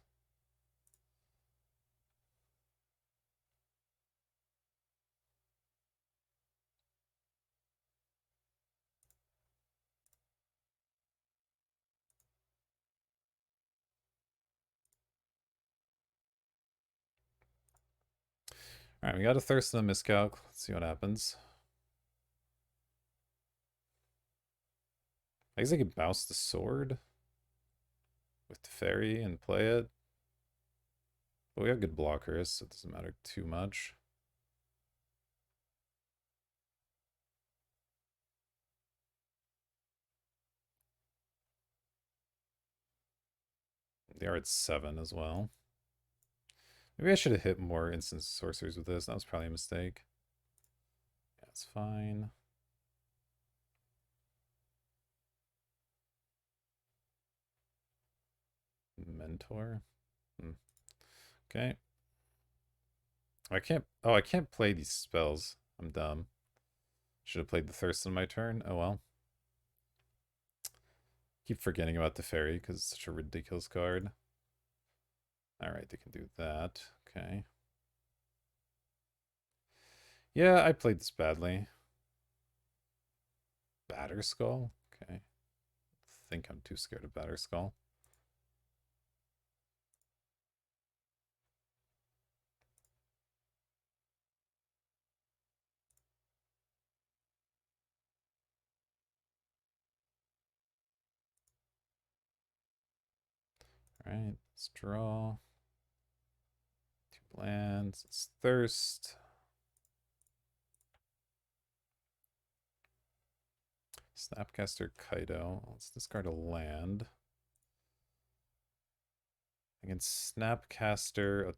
Alright, we got a Thirst and a Miscalc. Let's see what happens. I guess I could bounce the sword with the fairy and play it. But we have good blockers, so it doesn't matter too much. They are at 7 as well. Maybe I should have hit more instant sorceries with this. That was probably a mistake. Yeah, it's fine. Mentor. Okay. I can't. Oh, I can't play these spells. I'm dumb. Should have played the Thirst on my turn. Oh well. Keep forgetting about the fairy because it's such a ridiculous card. Alright, they can do that. Okay. Yeah, I played this badly. Batterskull? Okay. I think I'm too scared of Batterskull. Alright, let's draw. 2 lands. It's Thirst. Snapcaster Kaido. Let's discard a land. I can Snapcaster a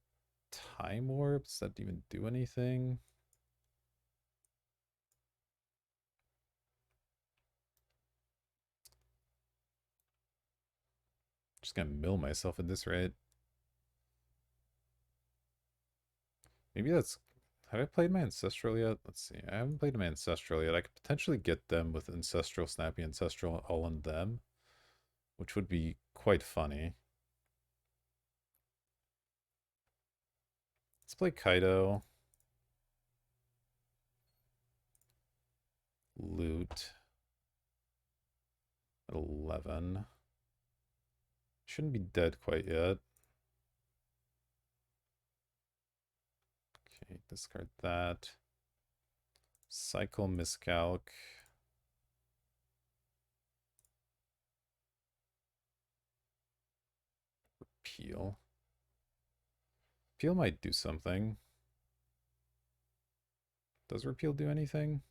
Time Warp. Does that even do anything? Just gonna mill myself at this rate. Maybe that's... Have I played my Ancestral yet? Let's see. I haven't played my Ancestral yet. I could potentially get them with Ancestral, Snappy Ancestral all on them, which would be quite funny. Let's play Kaido. Loot. At 11. Shouldn't be dead quite yet. Okay, discard that. Cycle Miscalc. Peel. Peel might do something. Does Repeal do anything?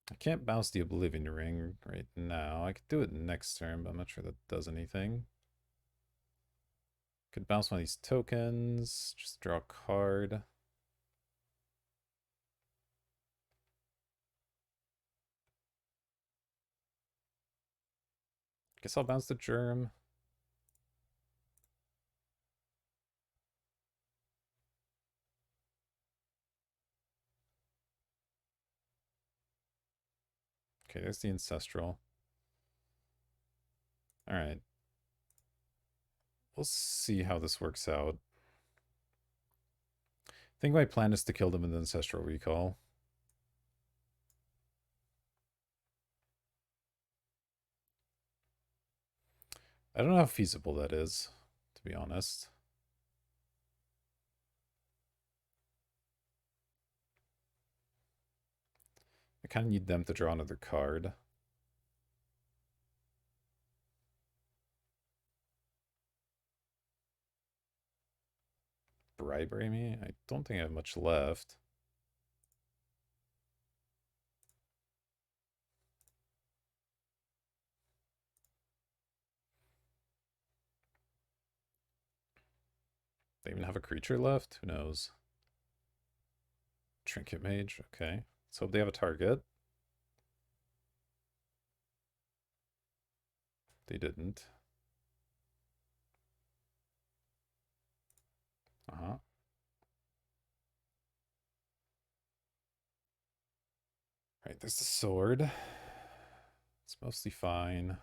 I can't bounce the Oblivion Ring right now. I could do it next turn, but I'm not sure that does anything. Could bounce one of these tokens, just draw a card. Guess I'll bounce the Germ. Okay, there's the Ancestral. Alright. We'll see how this works out. I think my plan is to kill them in the Ancestral Recall. I don't know how feasible that is, to be honest. I kind of need them to draw another card. Bribery me? I don't think I have much left. They even have a creature left? Who knows? Trinket Mage, okay. Let's hope they have a target. They didn't. Uh-huh. Right, there's the sword. It's mostly fine.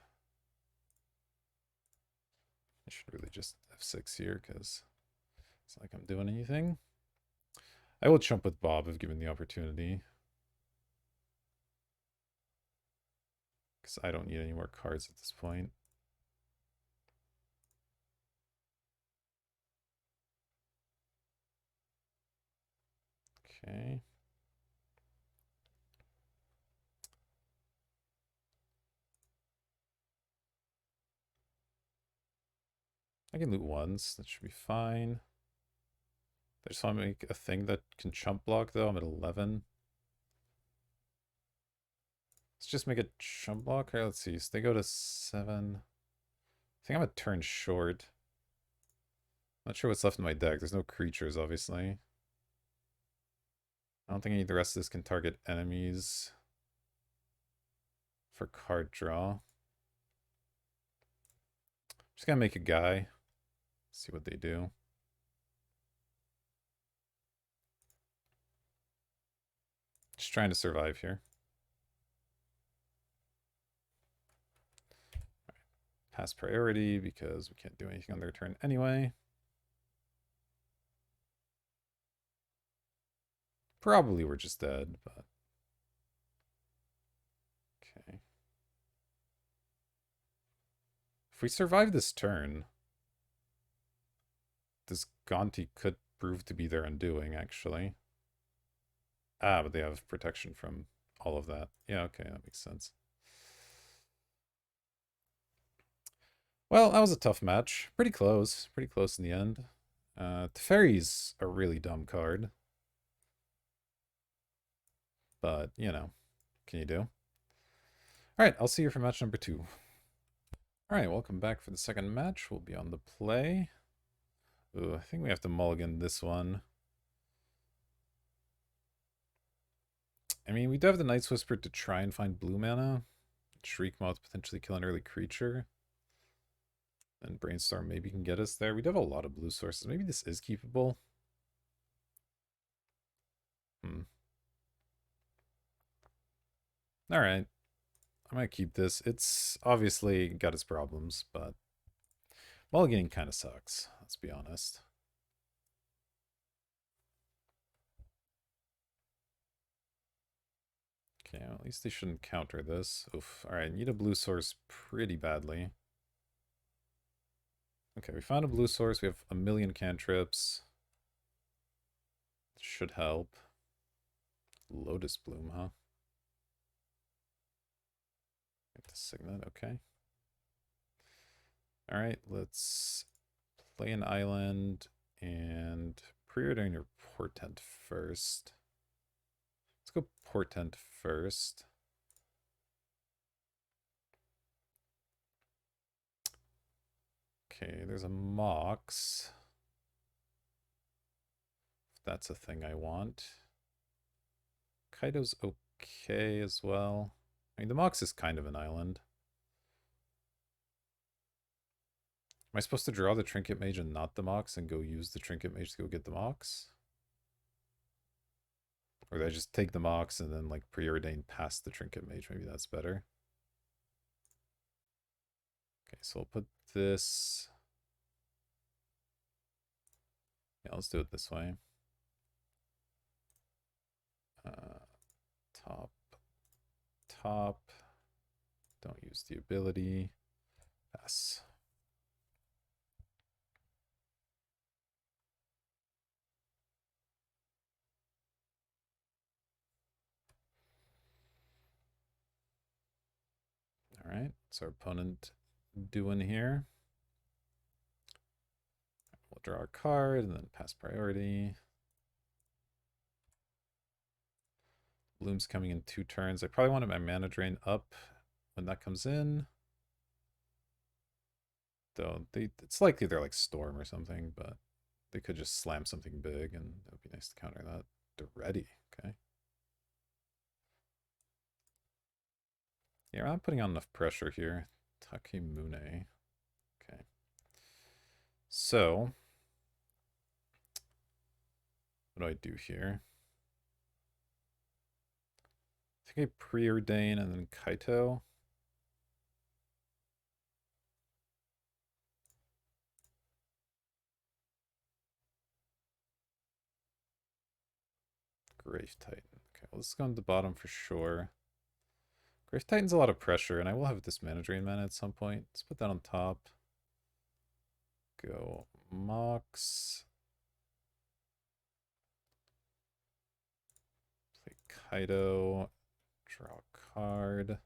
I should really just F6 here, because it's not like I'm doing anything. I will chump with Bob if given the opportunity. Because I don't need any more cards at this point. Okay. I can loot once. That should be fine. I just want to make a thing that can chump block, though. I'm at 11. Let's just make a chump block. Here, let's see. So they go to 7. I think I'm a turn short. Not sure what's left in my deck. There's no creatures, obviously. I don't think any of the rest of this can target enemies for card draw. Just gonna make a guy. See what they do. Just trying to survive here. Pass priority because we can't do anything on their turn anyway. Probably we're just dead, but... Okay. If we survive this turn, this Gonti could prove to be their undoing, actually. Ah, but they have protection from all of that. Yeah, okay, that makes sense. Well, that was a tough match. Pretty close. Pretty close in the end. Teferi's a really dumb card. But, you know, can you do? Alright, I'll see you for match number 2. Alright, welcome back for the second match. We'll be on the play. Ooh, I think we have to mulligan this one. I mean, we do have the Night's Whisper to try and find blue mana. Shriekmoth potentially kill an early creature. And Brainstorm maybe can get us there. We do have a lot of blue sources. Maybe this is keepable. Alright. I might keep this. It's obviously got its problems, but mulliganing kind of sucks, let's be honest. Okay, well, at least they shouldn't counter this. Oof. Alright, need a blue source pretty badly. Okay, we found a blue source. We have a million cantrips. Should help. Lotus Bloom, huh? Get the Signet, okay. Alright, let's play an island and preordain your Portent first. Let's go Portent first. Okay, there's a Mox. If that's a thing I want. Kaido's okay as well. I mean, the Mox is kind of an island. Am I supposed to draw the Trinket Mage and not the Mox and go use the Trinket Mage to go get the Mox? Or did I just take the Mox and then like preordain past the Trinket Mage? Maybe that's better. Okay, so we'll put this. Yeah, let's do it this way. Top, top. Don't use the ability. Pass. All right, what's our opponent doing here? We'll draw a card and then pass priority. Bloom's coming in 2 turns. I probably wanted my mana drain up when that comes in. Though it's likely they're like Storm or something, but they could just slam something big and it would be nice to counter that. Ready, okay. Yeah, we're not putting on enough pressure here. Takemune. Okay. So, what do I do here? I think I preordain and then Kaito. Grave Titan. Okay, well, this is going to the bottom for sure. Grave Titan's a lot of pressure, and I will have this mana drain mana at some point. Let's put that on top. Go Mox. Play Kaido. Draw a card.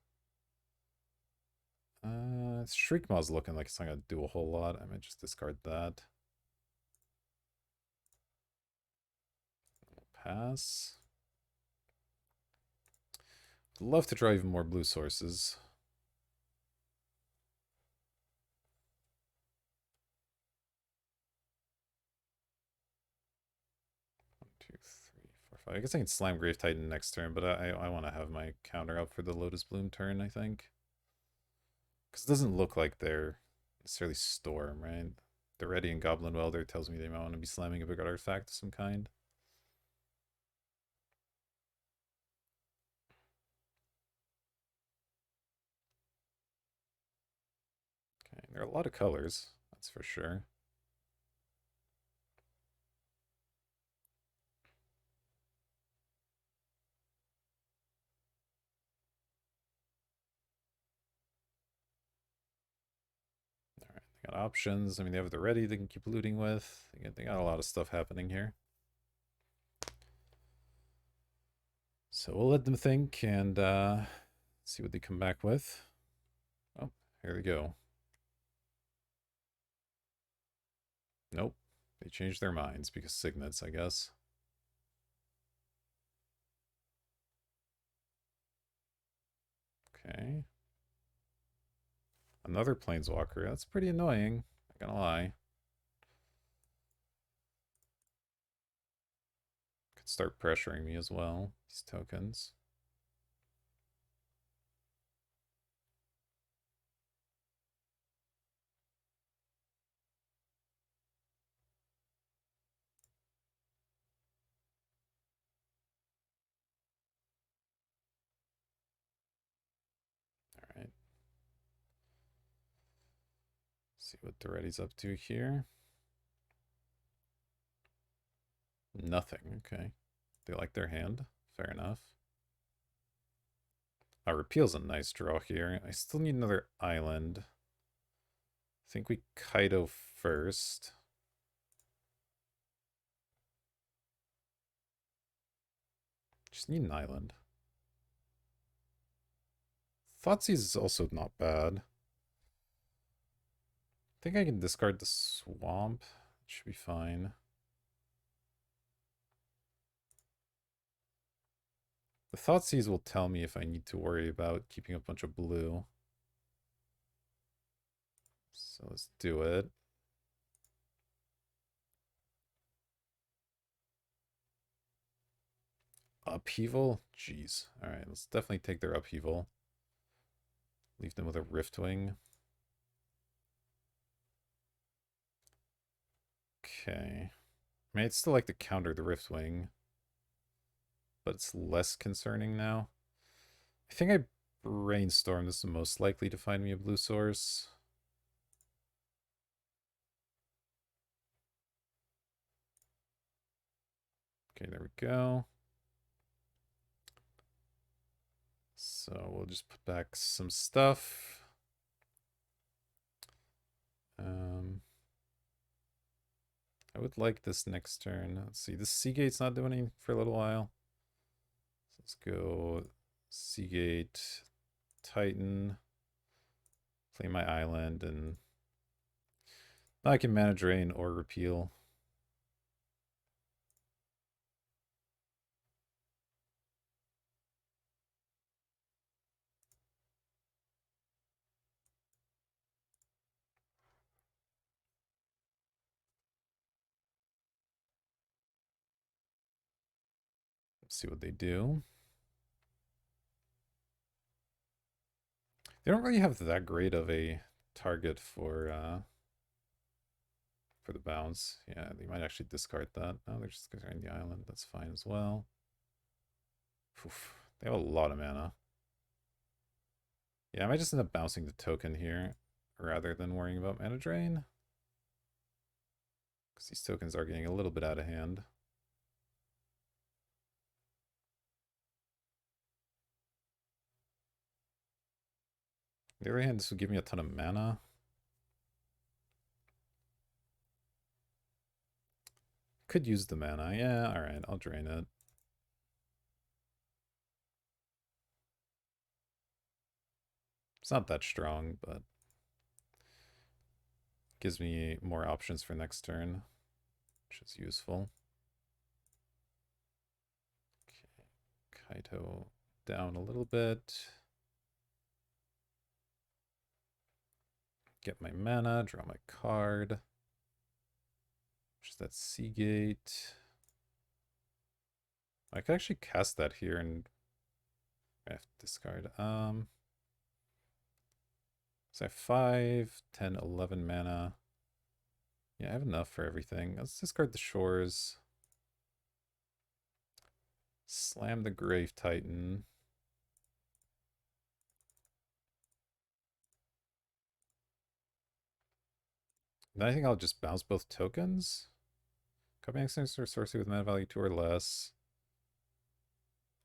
Shriekmaw's looking like it's not going to do a whole lot. I might just discard that. Pass. I'd love to draw even more blue sources. One, two, three, four, five. I guess I can Slime Grave Titan next turn, but I want to have my counter up for the Lotus Bloom turn, I think. Because it doesn't look like they're necessarily Storm, right? They're ready in Goblin Welder tells me they might want to be slamming a big artifact of some kind. Okay, there are a lot of colors, that's for sure. Alright, they got options. I mean, they have the ready they can keep looting with. They got a lot of stuff happening here. So we'll let them think and see what they come back with. Oh, here we go. Nope. They changed their minds because signets, I guess. Okay. Another Planeswalker. That's pretty annoying. Not gonna lie. Could start pressuring me as well. These tokens. Alright. See what Doretti's up to here. Nothing. Okay. They like their hand. Fair enough. Repeal's a nice draw here. I still need another island. I think we Kaido first. Just need an island. Thoughtseize is also not bad. I think I can discard the swamp. It should be fine. The Thoughtseize will tell me if I need to worry about keeping a bunch of blue. So let's do it. Upheaval? Jeez. Alright, let's definitely take their upheaval. Leave them with a Riftwing. Okay. I mean, I'd still like to counter the Riftwing. but it's less concerning now. I think I brainstorm. This is the most likely to find me a blue source. Okay, there we go. So we'll just put back some stuff. I would like this next turn. Let's see. This Seagate's not doing anything for a little while. So let's go Seagate, Titan, play my island, and now I can mana drain or repeal. Let's see what they do. They don't really have that great of a target for the bounce. Yeah, they might actually discard that. No, they're just discarding the island. That's fine as well. Oof, they have a lot of mana. Yeah, I might just end up bouncing the token here rather than worrying about mana drain. Because these tokens are getting a little bit out of hand. On the other hand, this would give me a ton of mana. Could use the mana. Yeah, alright, I'll drain it. It's not that strong, but gives me more options for next turn, which is useful. Okay, Kaito down a little bit. Get my mana, draw my card. Which is that Seagate. I could actually cast that here and I have to discard. So I have 5, 10, 11 mana. Yeah, I have enough for everything. Let's discard the shores. Slam the Grave Titan. Then I think I'll just bounce both tokens. Copy access or sorcery with mana value 2 or less.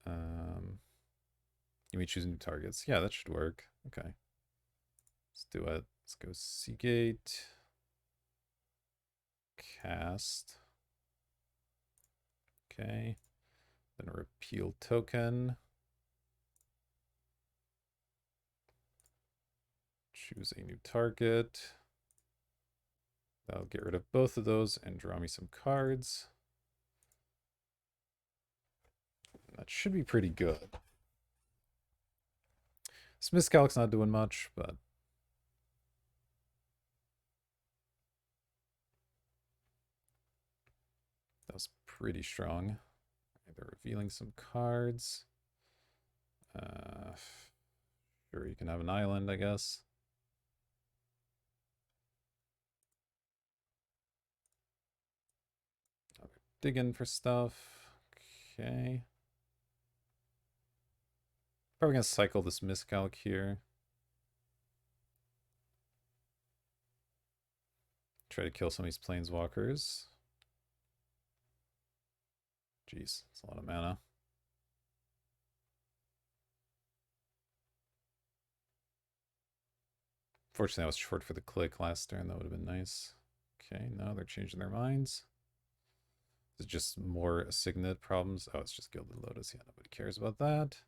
You may choose new targets. Yeah, that should work. Okay. Let's do it. Let's go Seagate. Cast. Okay. Then a repeal token. Choose a new target. That'll get rid of both of those and draw me some cards. That should be pretty good. Smith's Calyx not doing much, but that was pretty strong. They're revealing some cards. Sure, you can have an island, I guess. Digging for stuff. Okay. Probably gonna cycle this Miscalc here. Try to kill some of these planeswalkers. Jeez, it's a lot of mana. Fortunately, I was short for the click last turn. That would have been nice. Okay, now they're changing their minds. Is it just more Signet problems? Oh, it's just Gilded Lotus. Yeah, nobody cares about that.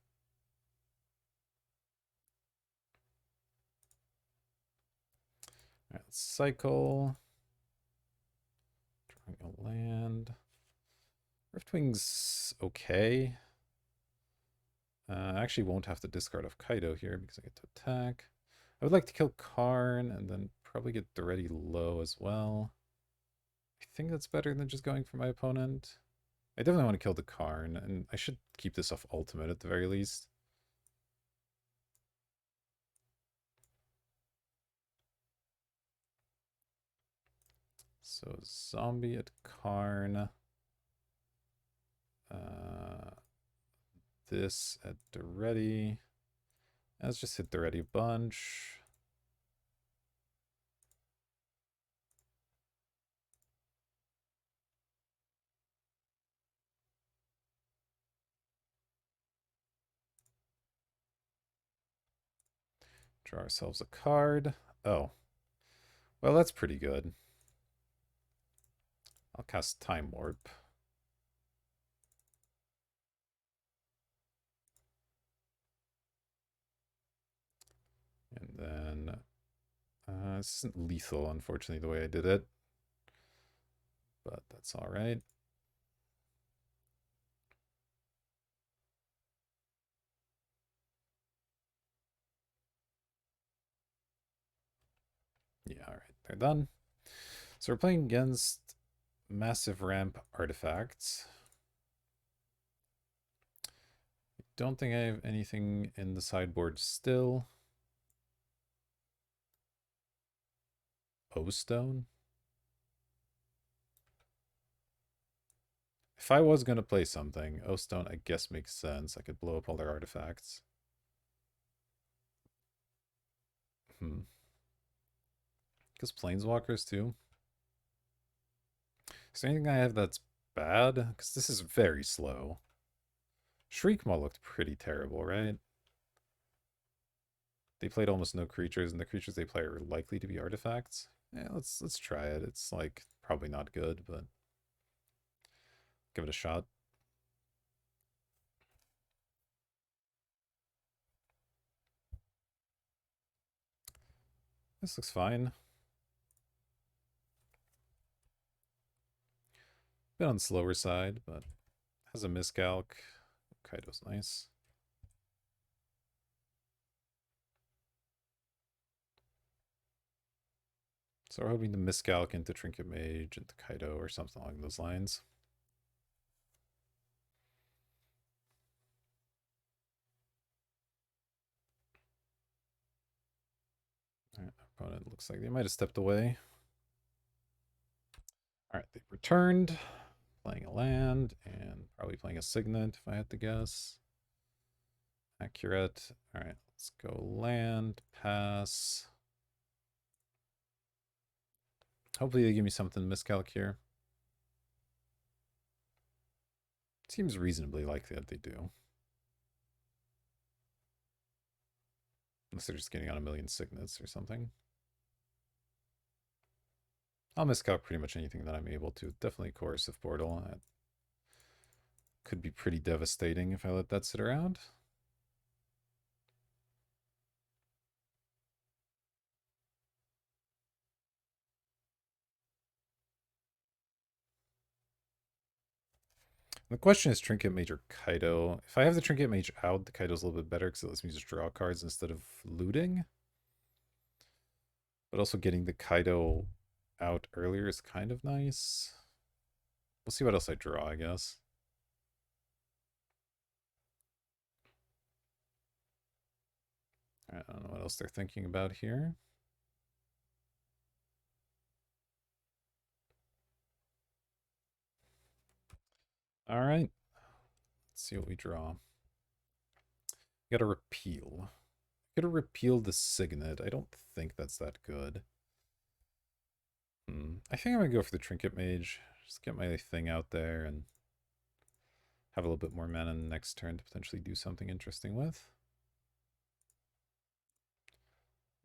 All right, let's cycle. Drawing a land. Riftwing's okay. I actually won't have to discard off Kaido here because I get to attack. I would like to kill Karn and then probably get Duretti low as well. I think that's better than just going for my opponent. I definitely want to kill the Karn, and I should keep this off ultimate at the very least. So zombie at Karn. this at the ready. Let's just hit the ready bunch. Draw ourselves a card. Oh. Well, that's pretty good. I'll cast Time Warp. And then this isn't lethal, unfortunately, the way I did it. But that's all right. Yeah, all right, they're done. So we're playing against Massive Ramp Artifacts. Don't think I have anything in the sideboard still. O-Stone? If I was going to play something, O-Stone I guess makes sense. I could blow up all their artifacts. Because Planeswalkers too. Is there anything I have that's bad? Because this is very slow. Shriekmaw looked pretty terrible, right? They played almost no creatures, and the creatures they play are likely to be artifacts. Yeah, let's try it. It's like probably not good, but give it a shot. This looks fine. Bit on the slower side, but has a miscalc. Kaido's nice. So we're hoping to miscalc into Trinket Mage, into Kaido, or something along those lines. All right, opponent looks like they might have stepped away. All right, they've returned, playing a land, and probably playing a Signet, if I had to guess. Accurate. All right, let's go land, pass. Hopefully they give me something miscalc here. Seems reasonably likely that they do. Unless they're just getting on a million signets or something. I'll miscalc pretty much anything that I'm able to. Definitely Coercive Portal. That could be pretty devastating if I let that sit around. The question is Trinket Mage or Kaido. If I have the Trinket Mage out, the Kaido's a little bit better because it lets me just draw cards instead of looting. But also getting the Kaido out earlier is kind of nice. We'll see what else I draw, I guess. I don't know what else they're thinking about here. All right. Let's see what we draw. Got to repeal. Got to repeal the Signet. I don't think that's that good. I think I'm going to go for the Trinket Mage. Just get my thing out there and have a little bit more mana next turn to potentially do something interesting with.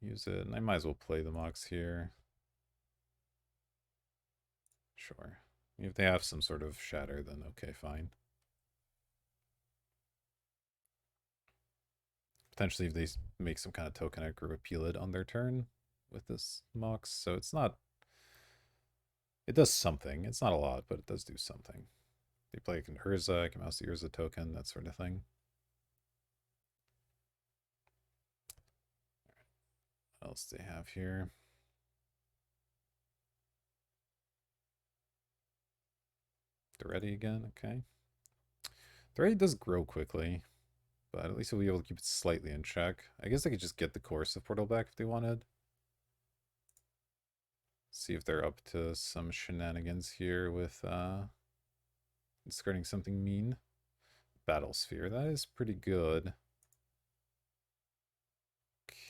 Use it, and I might as well play the Mox here. Sure. If they have some sort of shatter, then okay, fine. Potentially if they make some kind of token, I could repeal it on their turn with this Mox. So it's not... It does something. It's not a lot, but it does do something. They play an Urza, I can mouse the Urza token, that sort of thing. What else do they have here? They're ready again, okay. The ready does grow quickly, but at least we'll be able to keep it slightly in check. I guess I could just get the Coercive Portal back if they wanted. See if they're up to some shenanigans here with discarding something mean. Battle Sphere. That is pretty good.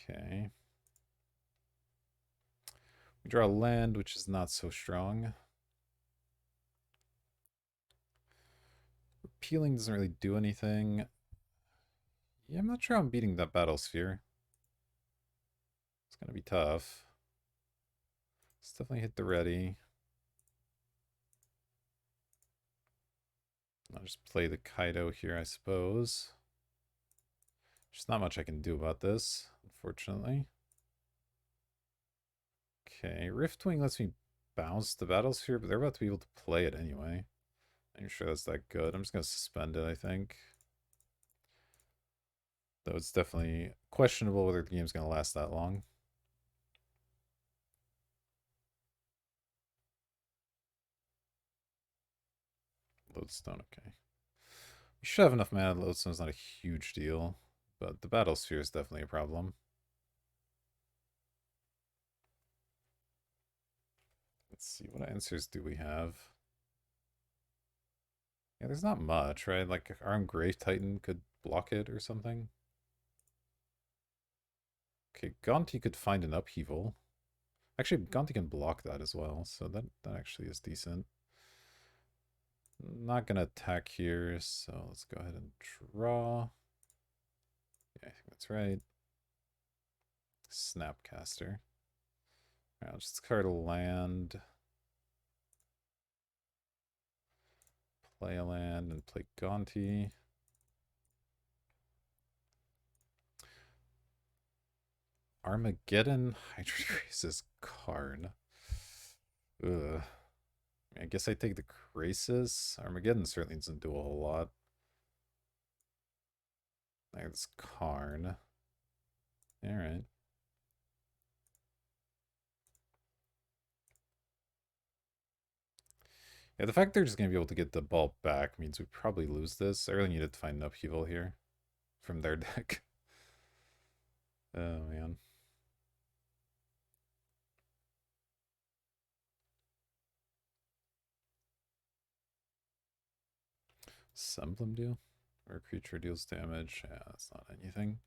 Okay. We draw land, which is not so strong. Repealing doesn't really do anything. Yeah, I'm not sure I'm beating that Battle Sphere. It's going to be tough. Let's definitely hit the ready. I'll just play the Kaido here, I suppose. There's not much I can do about this, unfortunately. Okay, Riftwing lets me bounce the Battlesphere, but they're about to be able to play it anyway. I'm sure that's that good. I'm just going to suspend it, I think. Though it's definitely questionable whether the game's going to last that long. Lodestone, okay. You should have enough mana. Lodestone's not a huge deal, but the Battlesphere is definitely a problem. Let's see, what answers do we have? Yeah, there's not much, right? Like, Armed Grave Titan could block it or something. Okay, Gonti could find an upheaval. Actually, Gonti can block that as well, so that actually is decent. Not gonna attack here, so let's go ahead and draw. Yeah, I think that's right. Snapcaster. Alright, I'll just card a land. Play a land and play Gonti. Armageddon, Hydrograces, Karn. Ugh. I guess I take the Krasis. Armageddon certainly doesn't do a whole lot. There's Karn. Alright. Yeah, the fact they're just going to be able to get the ball back means we probably lose this. I really needed to find an upheaval here from their deck. Oh, man. Semblem deal? Or a creature deals damage? Yeah, that's not anything.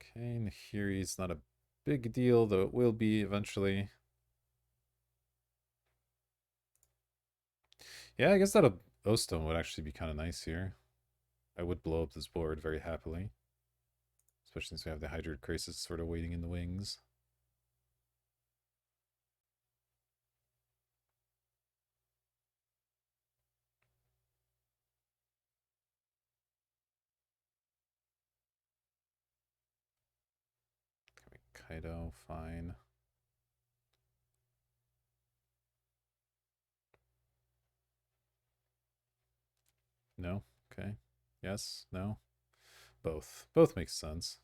Okay, Nahiri's not a big deal, though it will be eventually. Yeah, I guess that a O-Stone would actually be kind of nice here. I would blow up this board very happily. Especially since we have the Hydroid Krasis sort of waiting in the wings. Kaido, fine. No? Okay. Yes? No? Both. Both makes sense.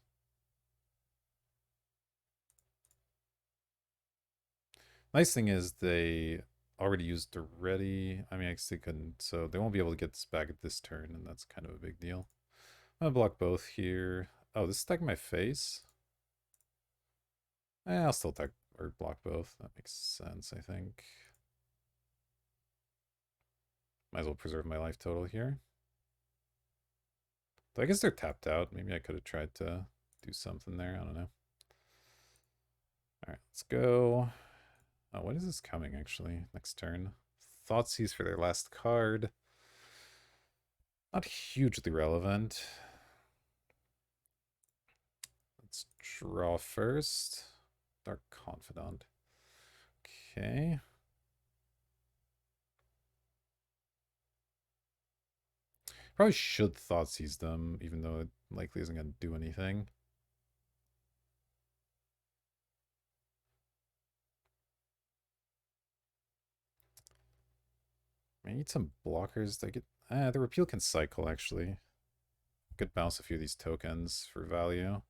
Nice thing is they already used the ready. I mean, I guess they couldn't, so they won't be able to get this back at this turn, and that's kind of a big deal. I'm gonna block both here. Oh, this is attacking my face? I'll still attack or block both. That makes sense, I think. Might as well preserve my life total here. Though I guess they're tapped out. Maybe I could have tried to do something there. I don't know. Alright, let's go. Oh, when is this coming, actually? Next turn. Thoughtseize for their last card. Not hugely relevant. Let's draw first. Dark Confidant. Okay. Probably should Thoughtseize them, even though it likely isn't going to do anything. I need some blockers to get... the repeal can cycle, actually. Could bounce a few of these tokens for value.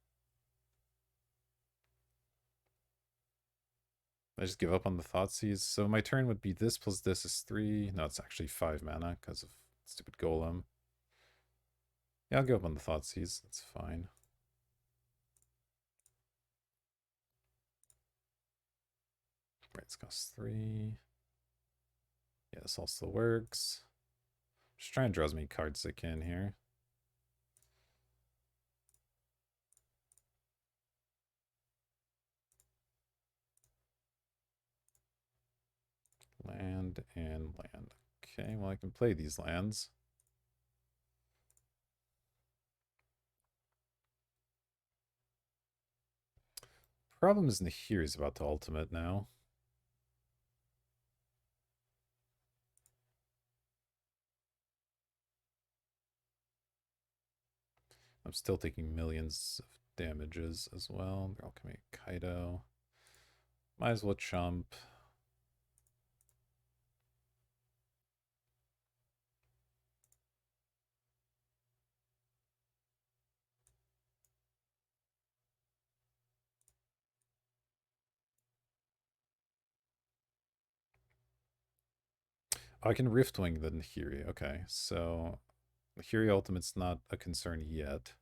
I just give up on the Thoughtseize. So my turn would be this plus this is 3. No, it's actually 5 mana because of stupid Golem. Yeah, I'll give up on the Thoughtseize. That's fine. Right, it's cost 3. Yeah, this also works. Just try and draw as many cards as I can here. Land and land. Okay, well I can play these lands. Problem is Nahiri's about to ultimate now. I'm still taking millions of damages as well. They're all coming at Kaido. Might as well chump. Oh, I can Riftwing the Nahiri. Okay, so Nahiri Ultimate's not a concern yet.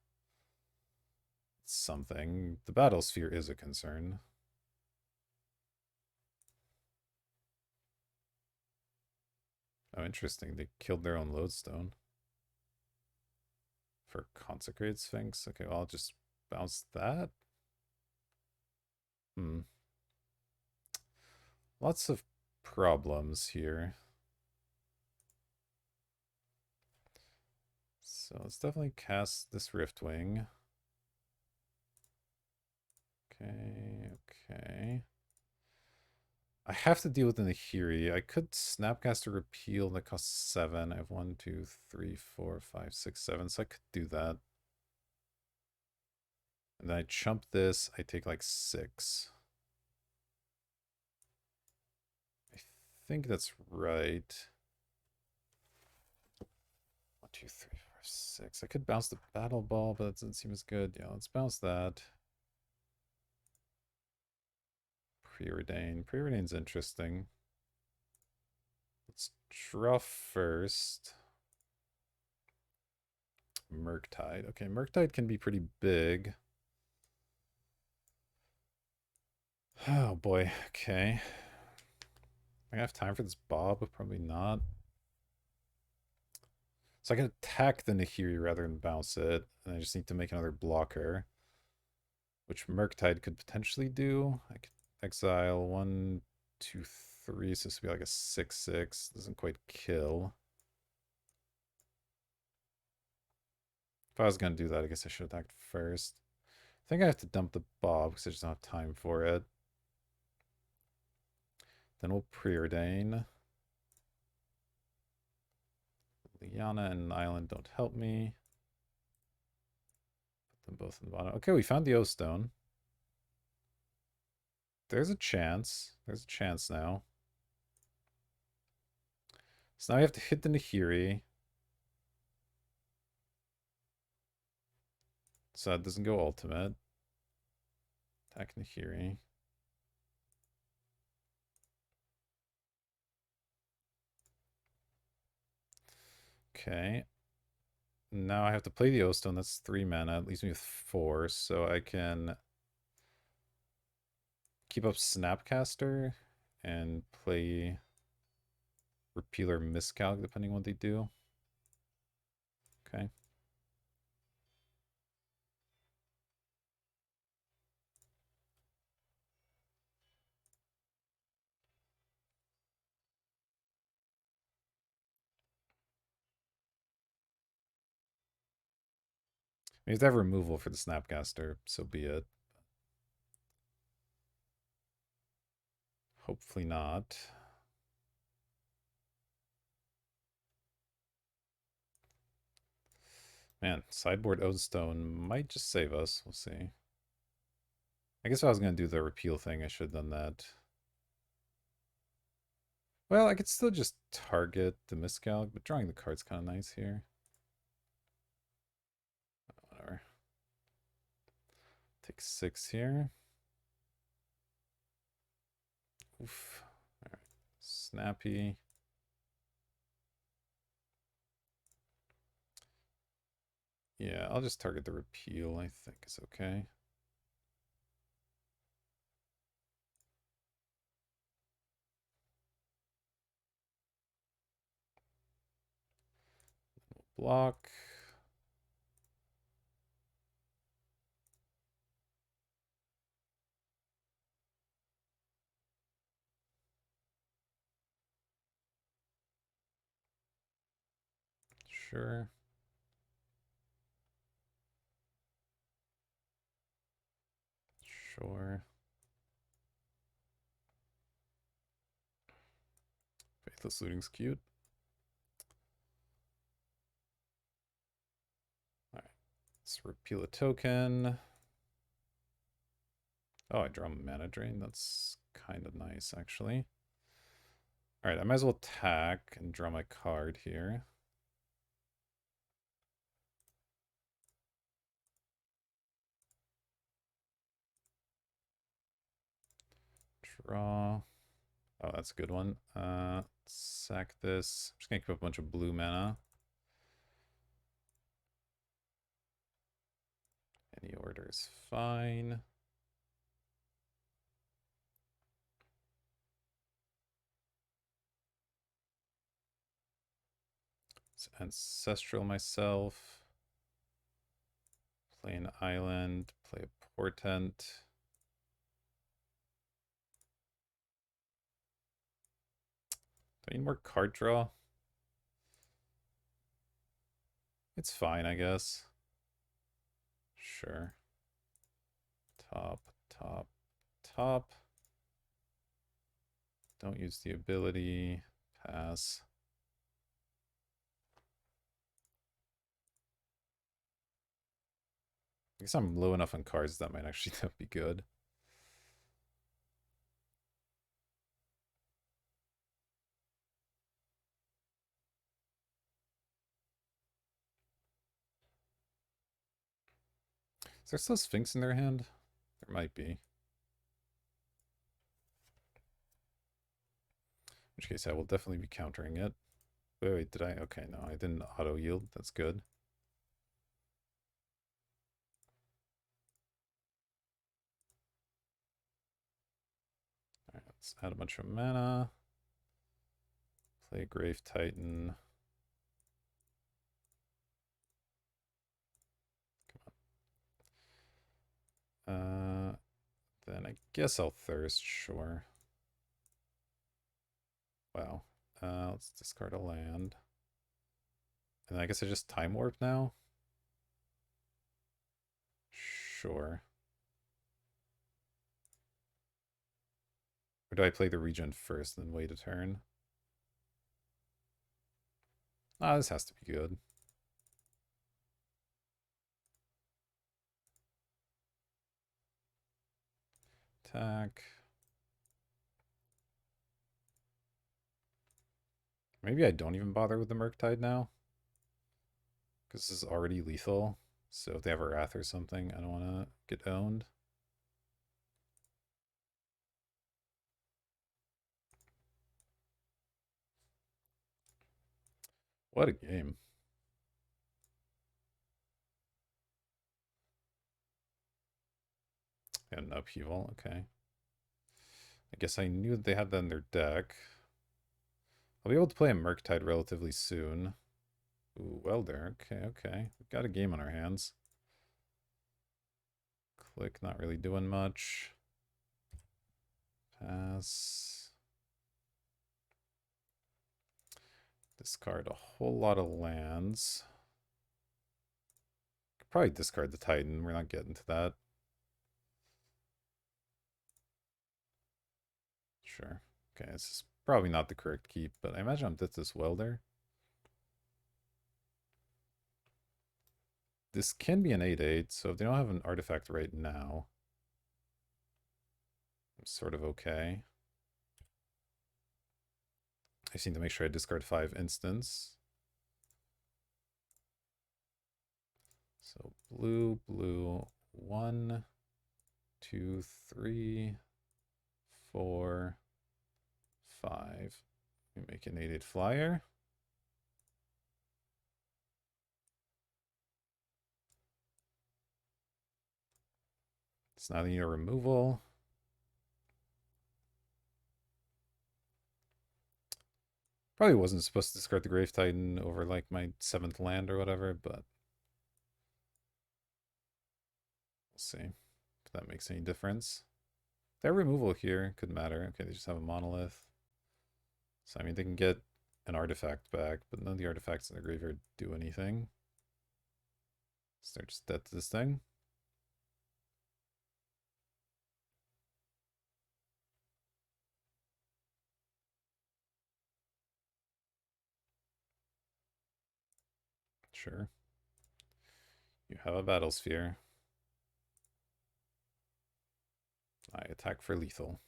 It's something. The Battlesphere is a concern. Oh, interesting. They killed their own Lodestone. For Consecrated Sphinx? Okay, well, I'll just bounce that. Lots of problems here. So let's definitely cast this Riftwing. Okay. I have to deal with the Nahiri. I could Snapcaster Repeal that costs 7. I have 1, 2, 3, 4, 5, 6, 7. So I could do that. And then I chump this. I take like 6. I think that's right. 1, 2, 3, 4, 6. I could bounce the Battle Ball, but that doesn't seem as good. Yeah, let's bounce that. Preordain. Preordain's interesting. Let's draw first. Murktide. Okay, Murktide can be pretty big. Oh boy, okay. I have time for this Bob? Probably not. So I can attack the Nahiri rather than bounce it. And I just need to make another blocker. Which Murktide could potentially do. I could exile 1, 2, 3. So this would be like a 6/6. Doesn't quite kill. If I was going to do that, I guess I should attack first. I think I have to dump the Bob because I just don't have time for it. Then we'll preordain. Liana and Island don't help me. Put them both in the bottom. Okay, we found the O-Stone. There's a chance. There's a chance now. So now we have to hit the Nahiri. So that doesn't go ultimate. Attack Nahiri. Okay. Now I have to play the O-Stone. That's 3 mana. It leaves me with 4. So I can keep up Snapcaster and play Repealer Miscalc, depending on what they do. Okay. If they have removal for the Snapcaster, so be it. Hopefully not. Man, sideboard O-Stone might just save us. We'll see. I guess if I was going to do the repeal thing, I should have done that. Well, I could still just target the Miscalc, but drawing the card's kind of nice here. Whatever. Take 6 here. Oof. Alright. Snappy. Yeah, I'll just target the repeal, I think is okay. block. Sure. Sure. Faithless Looting's cute. Alright. Let's repeal a token. Oh, I draw Mana Drain. That's kind of nice, actually. Alright, I might as well attack and draw my card here. Draw. Oh, that's a good one. Sack this. I'm just gonna keep up a bunch of blue mana. Any order is fine. Let's Ancestral myself. Play an island. Play a Portent. Do I need more card draw? It's fine, I guess. Sure. Top, top, top. Don't use the ability. Pass. I guess I'm low enough on cards that might actually be good. Is there still Sphinx in their hand? There might be. In which case I will definitely be countering it. Wait, did I? Okay, no, I didn't auto yield. That's good. Alright, let's add a bunch of mana. Play Grave Titan. Come on. Then I guess I'll Thirst, sure. Wow. Let's discard a land. And I guess I just Time Warp now? Sure. Or do I play the regen first and then wait a turn? Ah, this has to be good. Attack. Maybe I don't even bother with the Murktide now. Because this is already lethal. So if they have a Wrath or something, I don't want to get owned. What a game. And an upheaval, okay. I guess I knew that they had that in their deck. I'll be able to play a Murktide relatively soon. Ooh, Welder. Okay, okay. We've got a game on our hands. Click, not really doing much. Pass. Discard a whole lot of lands. Could probably discard the Titan. We're not getting to that. Sure. Okay, this is probably not the correct keep, but I imagine I'm this Welder. This can be an 8/8, so if they don't have an artifact right now, I'm sort of okay. I just need to make sure I discard 5 instants. So blue, blue, 1, 2, 3, 4, 5. We make an 8/8 flyer. It's not need a removal. Probably wasn't supposed to discard the Grave Titan over like my 7th land or whatever, but we'll see if that makes any difference. Their removal here could matter. Okay, they just have a monolith. So I mean they can get an artifact back, but none of the artifacts in the graveyard do anything. So they're just dead to this thing. Sure. You have a battle sphere. I attack for lethal.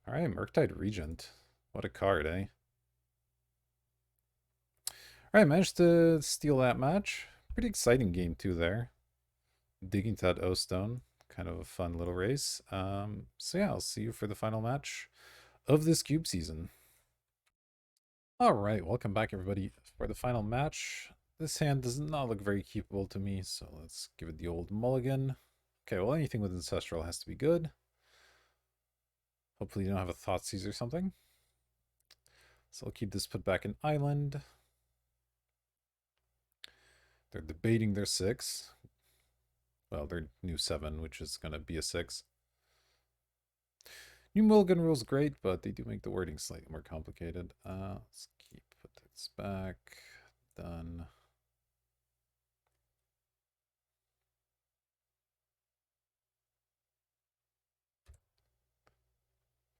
Alright, Murktide Regent. What a card, eh? Alright, managed to steal that match. Pretty exciting game too there. Digging to that O-Stone. Kind of a fun little race. So yeah, I'll see you for the final match of this cube season. Alright, welcome back everybody for the final match. This hand does not look very keepable to me, so let's give it the old mulligan. Okay, well anything with Ancestral has to be good. Hopefully you don't have a Thoughtseize or something. So I'll keep this put back in Island. They're debating their 6. Well, their new 7, which is going to be a 6. New mulligan rules great, but they do make the wording slightly more complicated. Let's put this back. Done.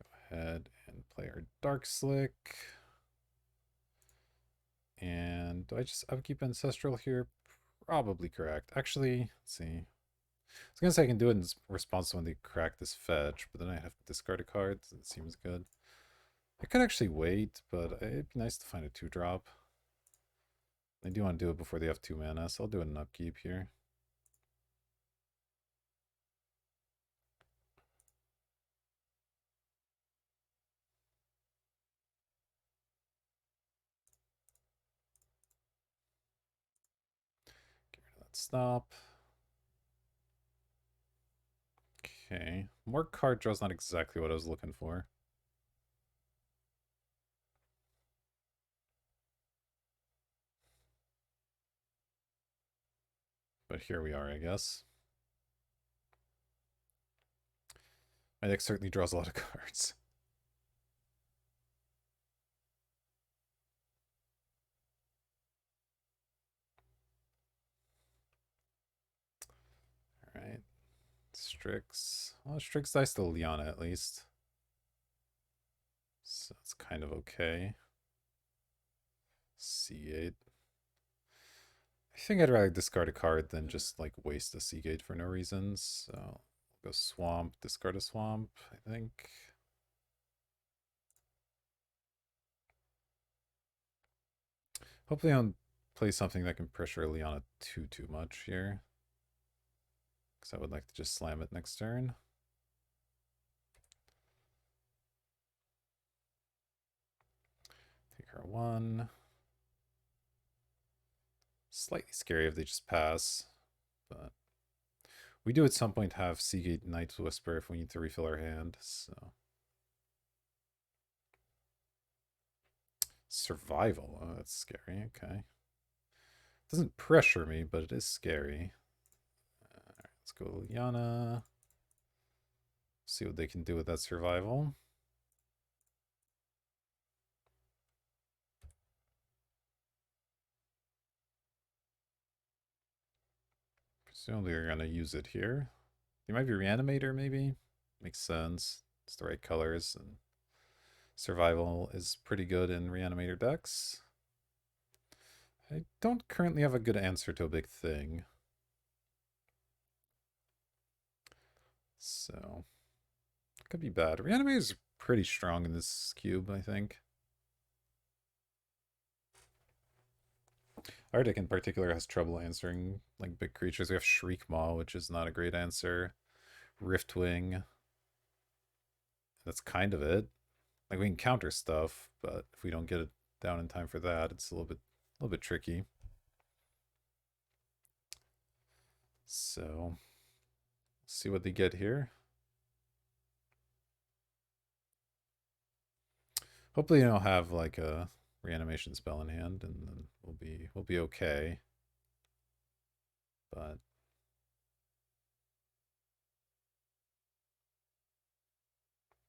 Go ahead and play our Dark Slick. And do I just upkeep Ancestral here? Probably correct. Actually, let's see. I was gonna say I can do it in response to when they crack this fetch, but then I have to discard a card. It seems good. I could actually wait, but it'd be nice to find a 2-drop. I do want to do it before they have 2 mana, so I'll do an upkeep here. Get rid of that stop. Okay. More card draw's not exactly what I was looking for. But here we are, I guess. My deck certainly draws a lot of cards. Alright. Strix. Well, Strix dies to Liana at least. So it's kind of okay. C8. I think I'd rather discard a card than just like waste a Seagate for no reason. So I'll go Swamp, discard a Swamp, I think. Hopefully I don't play something that can pressure Liana too much here. Because I would like to just slam it next turn. Take her 1. Slightly scary if they just pass, but we do at some point have Seagate Night's Whisper if we need to refill our hand, so. Survival, oh, that's scary, okay. Doesn't pressure me, but it is scary. Alright, let's go Liana. See what they can do with that survival. Presumably they're going to use it here. They might be Reanimator, maybe? Makes sense. It's the right colors, and survival is pretty good in Reanimator decks. I don't currently have a good answer to a big thing. So, could be bad. Reanimator is pretty strong in this cube, I think. Our deck in particular has trouble answering like big creatures. We have Shriekmaw, which is not a great answer. Riftwing. That's kind of it. Like we can counter stuff, but if we don't get it down in time for that, it's a little bit tricky. So, see what they get here. Hopefully, I'll have like a reanimation spell in hand, and then we'll be okay. But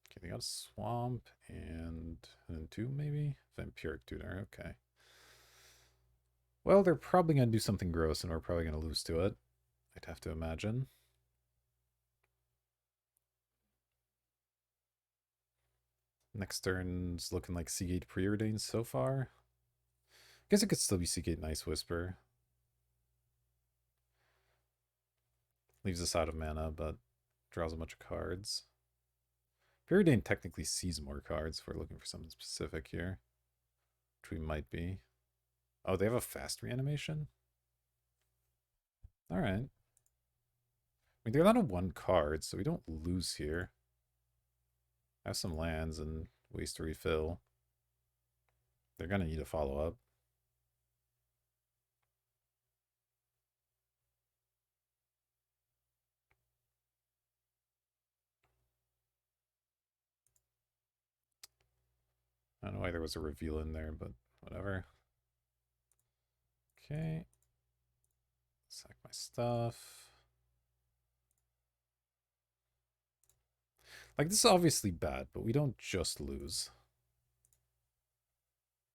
okay, they got a swamp and then two maybe vampiric tutor. Okay. Well, they're probably gonna do something gross, and we're probably gonna lose to it. I'd have to imagine. Next turn's looking like Seagate Preordained so far. Guess it could still be Seagate Nice Whisper. Leaves us out of mana, but draws a bunch of cards. Preordained technically sees more cards if we're looking for something specific here. Which we might be. Oh, they have a fast reanimation? Alright. I mean, they're not a one card, so we don't lose here. Have some lands and ways to refill. They're gonna need a follow-up. I don't know why there was a reveal in there, but whatever. Okay. Sack my stuff. Like, this is obviously bad, but we don't just lose.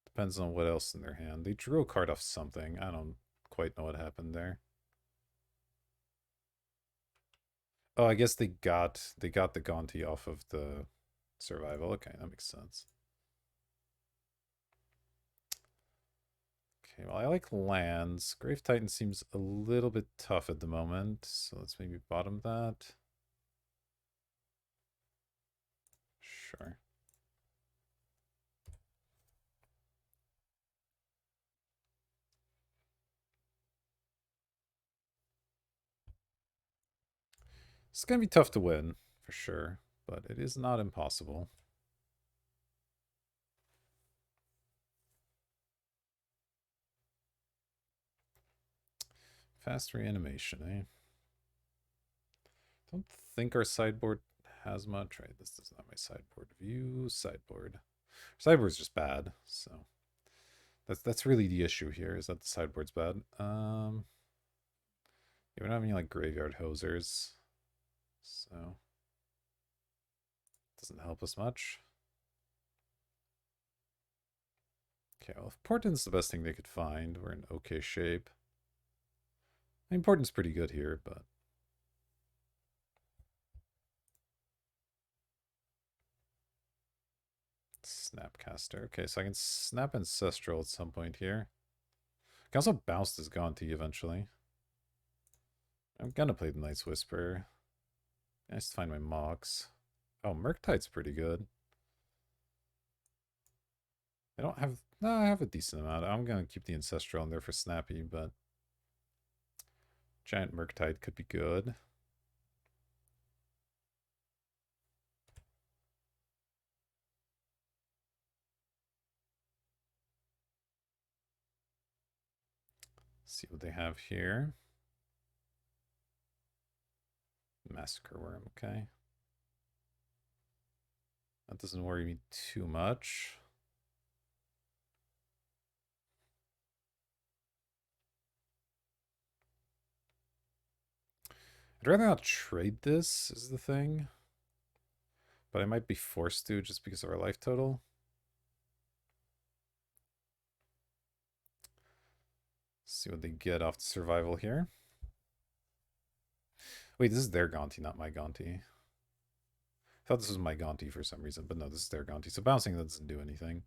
Depends on what else in their hand. They drew a card off something. I don't quite know what happened there. Oh, I guess they got the Gonti off of the survival. Okay, that makes sense. Okay, well, I like lands. Grave Titan seems a little bit tough at the moment, so let's maybe bottom that. Sure. It's going to be tough to win, for sure, but it is not impossible. Fast reanimation, eh? Don't think our sideboard has much. Right, this is not my sideboard view. Sideboard. Sideboard's just bad, so that's really the issue here, is that the sideboard's bad. Yeah, we don't have any like graveyard hosers, so doesn't help us much. Okay, well, if Portent's the best thing they could find, we're in okay shape. I mean, Portent's pretty good here, but Snapcaster. Okay, so I can snap Ancestral at some point here. I can also bounce this Gonti eventually. I'm gonna play the Night's Whisper. Nice to find my Mox. Oh, Murktide's pretty good. I don't have... No, I have a decent amount. I'm gonna keep the Ancestral in there for Snappy, but... Giant Murktide could be good. See what they have here. Massacre Worm, okay. That doesn't worry me too much. I'd rather not trade this, is the thing. But I might be forced to just because of our life total. See what they get off the survival here. Wait, this is their Gonti, not my Gonti. I thought this was my Gonti for some reason, but no, this is their Gonti. So bouncing doesn't do anything.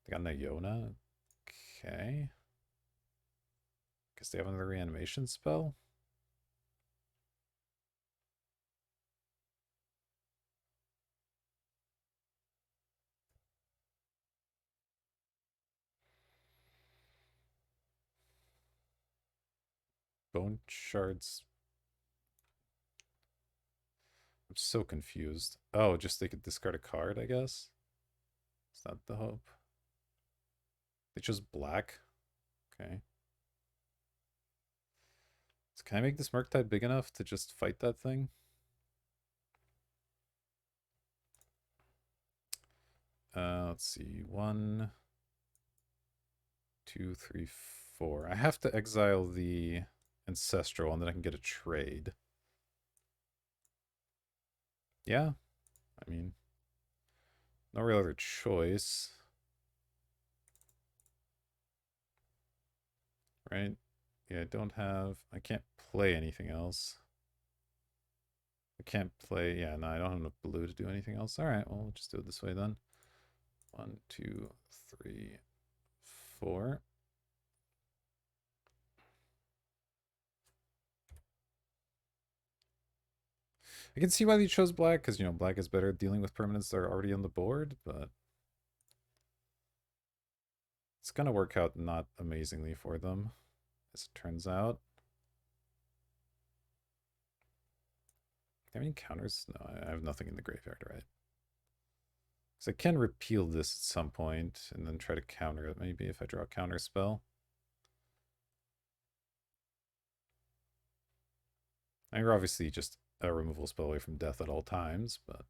They got Nayona. Okay. Guess they have another reanimation spell. Bone shards. I'm so confused. Oh, just they could discard a card, I guess. Is that the hope? They chose black. Okay. So can I make this Murktide big enough to just fight that thing? let's see. 1, 2, 3, 4. I have to exile the Ancestral, and then I can get a trade. Yeah, I mean, no real other choice. Right? Yeah, I can't play anything else. I can't play, yeah, no, I don't have enough blue to do anything else. All right, well, we'll just do it this way then. 1, 2, 3, 4. I can see why they chose black, because, you know, black is better at dealing with permanents that are already on the board, but it's going to work out not amazingly for them, as it turns out. Do I have any counters? No, I have nothing in the graveyard, right? So I can repeal this at some point and then try to counter it, maybe if I draw a counter spell. I mean, we're obviously just a removal spell away from death at all times, but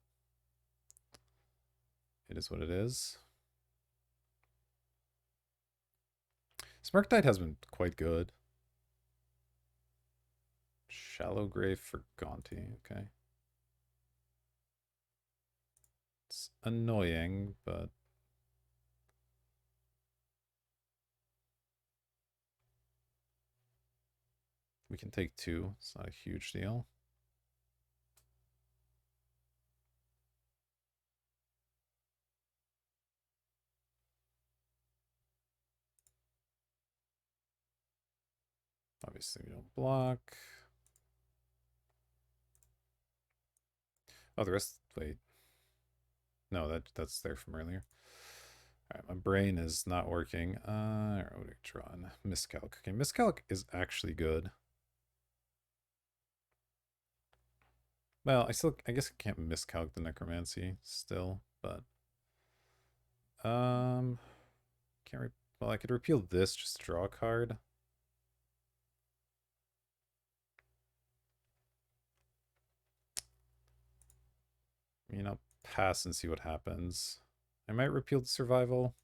it is what it is. Smirktide has been quite good. Shallow Grave for Gaunty, okay. It's annoying, but we can take 2. It's not a huge deal. Obviously, we don't block. Oh, the rest. Wait. No, that's there from earlier. All right, my brain is not working. What are we drawing? Miscalc. Okay, Miscalc is actually good. Well, I guess I can't miscalc the Necromancy still, but well, I could repeal this, just draw a card. I mean, I'll pass and see what happens. I might repeal the survival.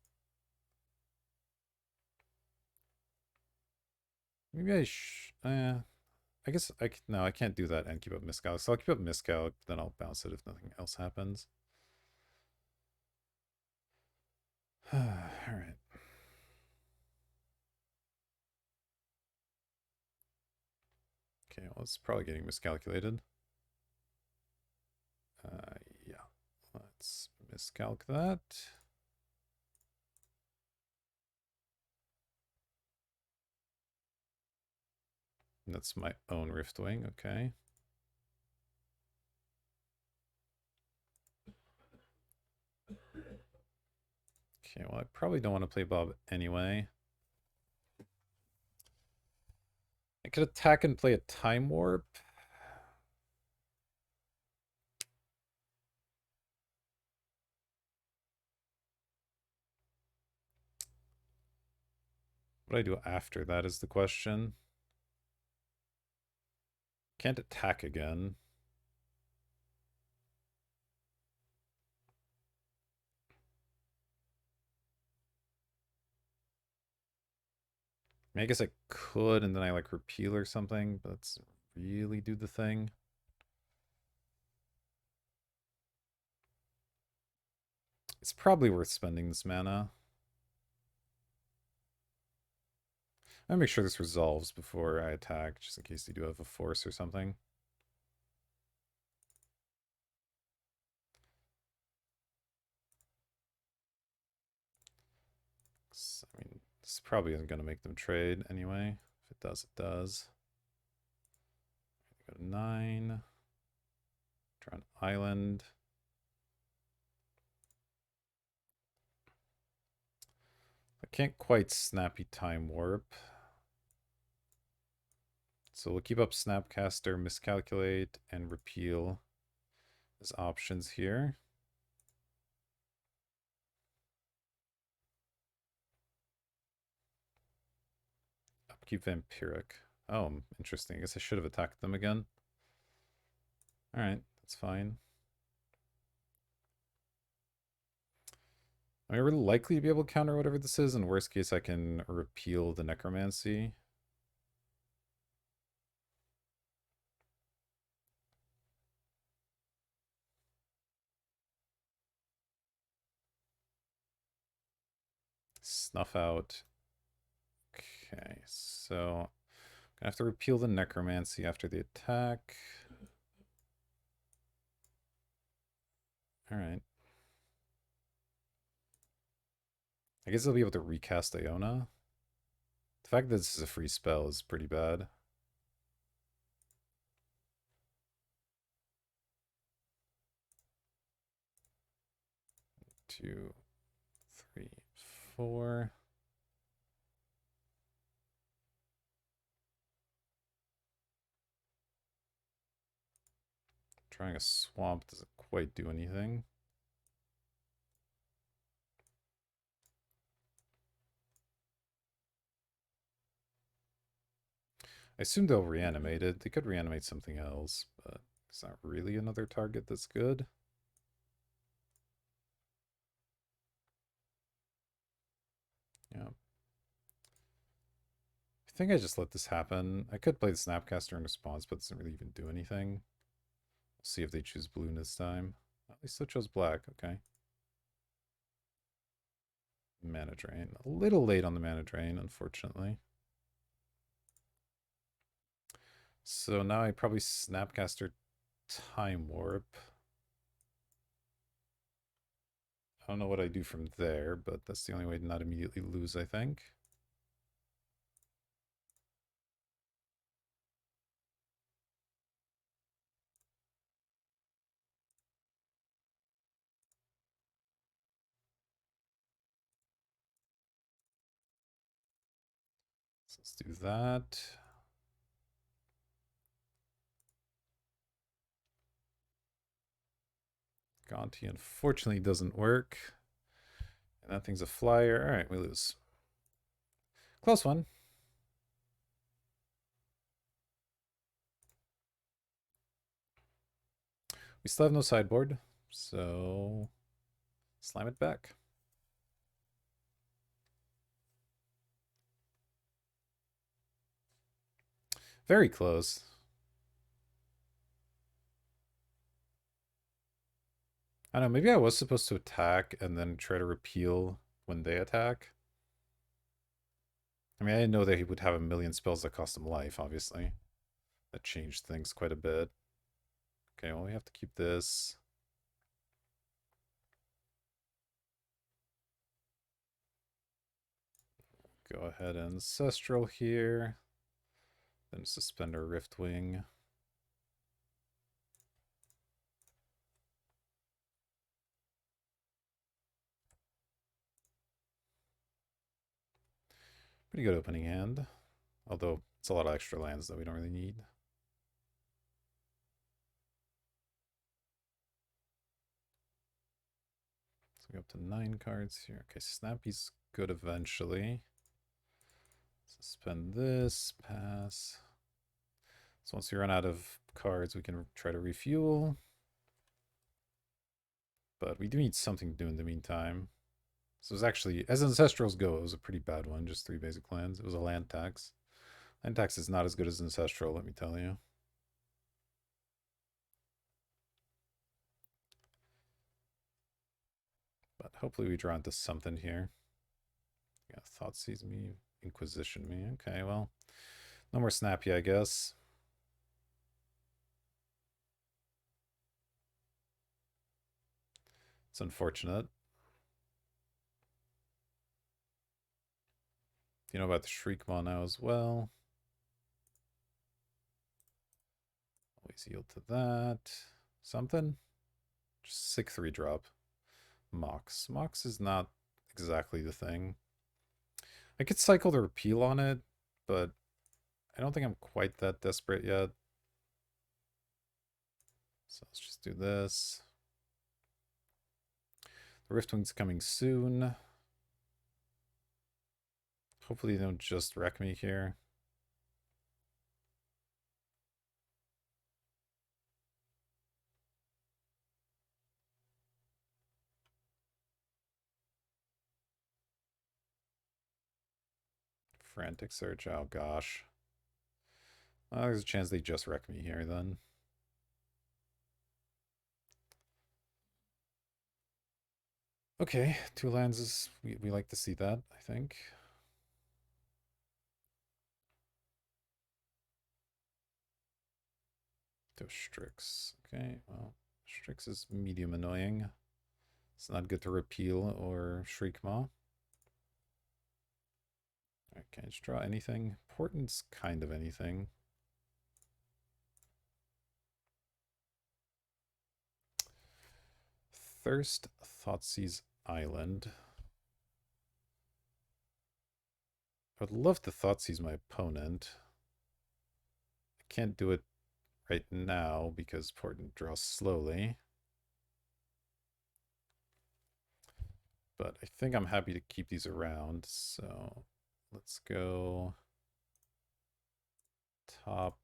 Maybe I guess no, I can't do that and keep up Miscalc. So I'll keep up Miscalc, then I'll bounce it if nothing else happens. All right. Okay, well, it's probably getting miscalculated. Yeah, let's miscalc that. That's my own Riftwing, okay. Okay, well, I probably don't want to play Bob anyway. I could attack and play a Time Warp. What do I do after that is the question. Can't attack again. I mean, I guess I could, and then I like repeal or something, but that's really do the thing. It's probably worth spending this mana. I'm gonna make sure this resolves before I attack, just in case they do have a force or something. I mean, this probably isn't gonna make them trade anyway. If it does, it does. Go to 9. Draw an island. I can't quite Snappy Time Warp. So we'll keep up Snapcaster, Miscalculate, and Repeal as options here. Upkeep Vampiric. Oh, interesting. I guess I should have attacked them again. Alright, that's fine. I mean, we're likely to be able to counter whatever this is. In worst case, I can repeal the necromancy. Snuff out. Okay, so I have to repeal the necromancy after the attack. Alright. I guess I'll be able to recast Iona. The fact that this is a free spell is pretty bad. Two, three, four. Trying a swamp doesn't quite do anything. I assume they'll reanimate it. They could reanimate something else, but it's not really another target that's good. Yeah. I think I just let this happen. I could play the Snapcaster in response, but it doesn't really even do anything. We'll see if they choose blue this time. At least they chose black, okay. Mana drain. A little late on the mana drain, unfortunately. So now I probably Snapcaster Time Warp. I don't know what I do from there, but that's the only way to not immediately lose, I think. So let's do that. Gonti unfortunately doesn't work. And that thing's a flyer. Alright, we lose. Close one. We still have no sideboard, so slime it back. Very close. I don't know, maybe I was supposed to attack and then try to repeal when they attack. I mean, I didn't know that he would have a million spells that cost him life, obviously. That changed things quite a bit. Okay, well, we have to keep this. Go ahead and Ancestral here. Then suspend our Riftwing. Pretty good opening hand. Although, it's a lot of extra lands that we don't really need. So we go up to 9 cards here. Okay, Snappy's good eventually. Suspend this, pass. So once we run out of cards, we can try to refuel. But we do need something to do in the meantime. So it was actually, as Ancestrals go, it was a pretty bad one. Just 3 basic lands. It was a land tax. Land tax is not as good as Ancestral, let me tell you. But hopefully we draw into something here. Yeah, Thoughtseize me, Inquisition me. Okay, well, no more Snappy, I guess. It's unfortunate. You know about the Shriekmaw now as well. Always yield to that. Something? Just sick 3-drop. Mox. Mox is not exactly the thing. I could cycle the repeal on it, but I don't think I'm quite that desperate yet. So let's just do this. The Riftwing's coming soon. Hopefully they don't just wreck me here. Frantic search. Oh gosh. There's a chance they just wreck me here then. Okay, 2 lands is we like to see that, I think. To Strix. Okay, well, Strix is medium annoying. It's not good to repeal or Shriekmaw. I can't just draw anything. Portent's kind of anything. Thirst, Thoughtseize Island. I would love to Thoughtseize my opponent. I can't do it right now because Portent draws slowly. But I think I'm happy to keep these around, so let's go top,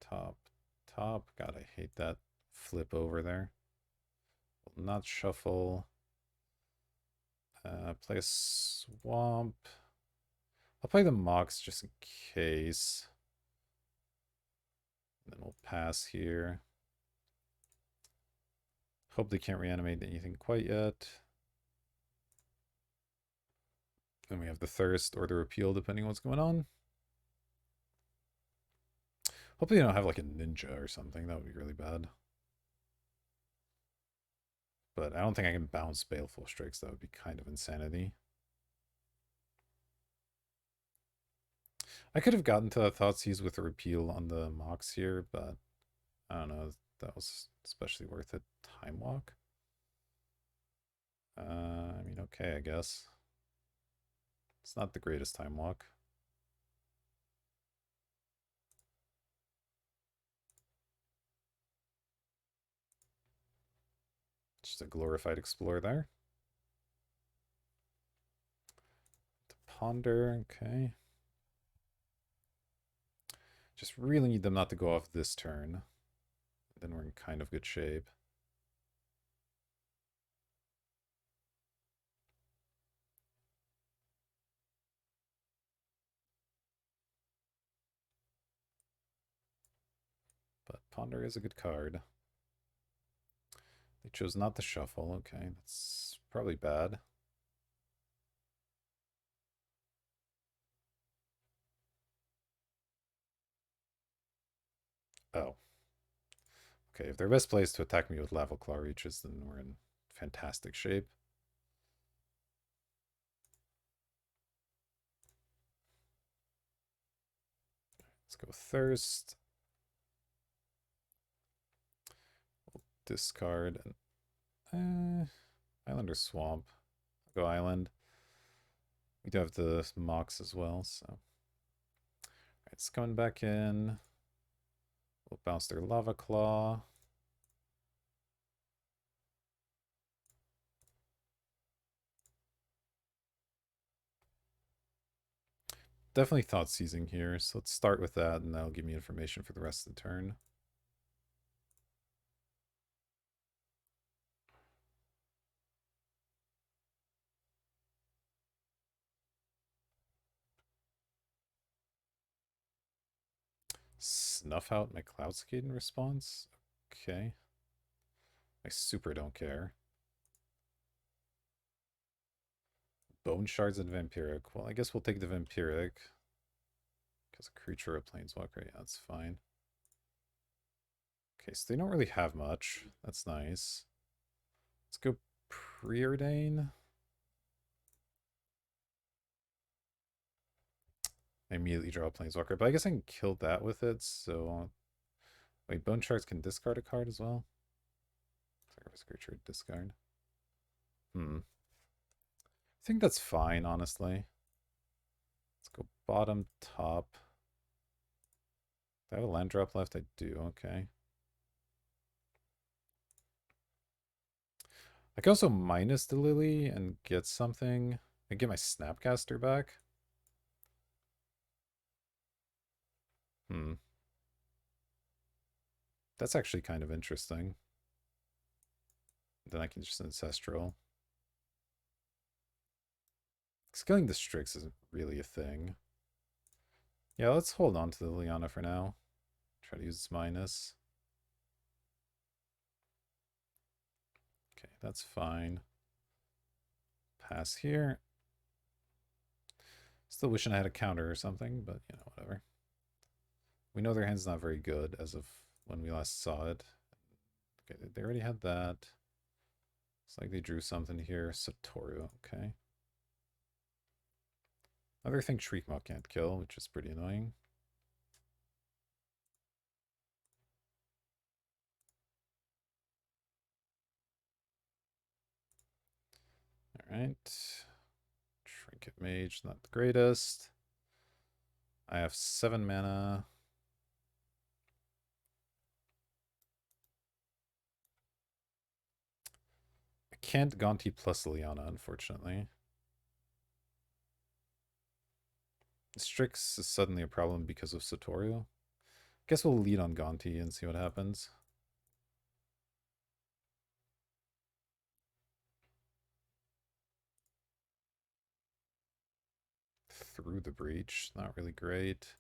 top, top. God, I hate that flip over there. Will not shuffle. Play a swamp. I'll play the Mox just in case. And then we'll pass here. Hope they can't reanimate anything quite yet. Then we have the Thirst or the Repeal, depending on what's going on. Hopefully they don't have like a Ninja or something. That would be really bad. But I don't think I can bounce Baleful Strix. That would be kind of insanity. I could have gotten to Thoughtseize with a Repeal on the Mox here, but I don't know. That was especially worth it. Time Walk? I mean, okay, I guess. It's not the greatest Time Walk. Just a glorified Explorer there. To Ponder, okay. Just really need them not to go off this turn. Then we're in kind of good shape. But Ponder is a good card. They chose not to shuffle. Okay, that's probably bad. Oh. Okay, if their best play is to attack me with Lava Claw Reaches, then we're in fantastic shape. Let's go Thirst. We'll discard. Island or Swamp? I'll go Island. We do have the Mox as well, so. Alright, it's coming back in. We'll bounce their Lava Claw. Definitely Thought Seizing here, so let's start with that, and that'll give me information for the rest of the turn. Snuff out my Cloudscape in response? Okay. I super don't care. Bone Shards and Vampiric. Well, I guess we'll take the Vampiric. Because a creature, a Planeswalker, yeah, that's fine. Okay, so they don't really have much. That's nice. Let's go Preordain. I immediately draw a Planeswalker, but I guess I can kill that with it, so... Wait, Bone Shards can discard a card as well? Sacrifice creature, discard. I think that's fine, honestly. Let's go bottom, top. Do I have a land drop left? I do, okay. I can also minus the Lily and get something. I get my Snapcaster back. That's actually kind of interesting. Then I can just Ancestral. Scaling the Strix isn't really a thing. Yeah, let's hold on to the Liliana for now. Try to use its minus. Okay, that's fine. Pass here. Still wishing I had a counter or something, but you know, whatever. We know their hand's not very good as of when we last saw it. Okay, they already had that. It's like they drew something here. Satoru, okay. Other thing Shriekmaw can't kill, which is pretty annoying. Alright. Trinket Mage, not the greatest. I have 7 mana. I can't Gonti plus Liliana, unfortunately. Strix is suddenly a problem because of Satoru. Guess we'll lead on Gonti and see what happens. Through the Breach, not really great.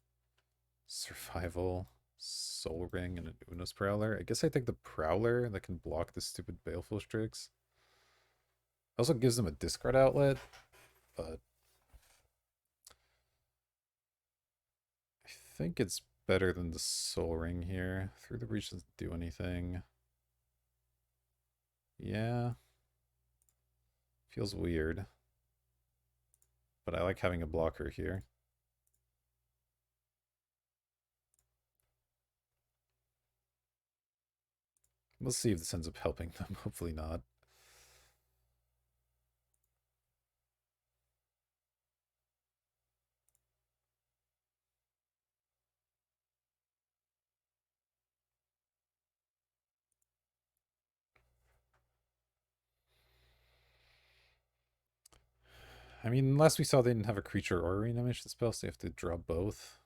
Survival, Soul Ring, and an Unos Prowler. I guess I take the Prowler that can block the stupid Baleful Strix. Also gives them a discard outlet, but I think it's better than the Soul Ring here. Through the Breach doesn't do anything. Yeah. Feels weird. But I like having a blocker here. We'll see if this ends up helping them. Hopefully not. I mean, last we saw they didn't have a creature or arena mission spell, so you have to draw both.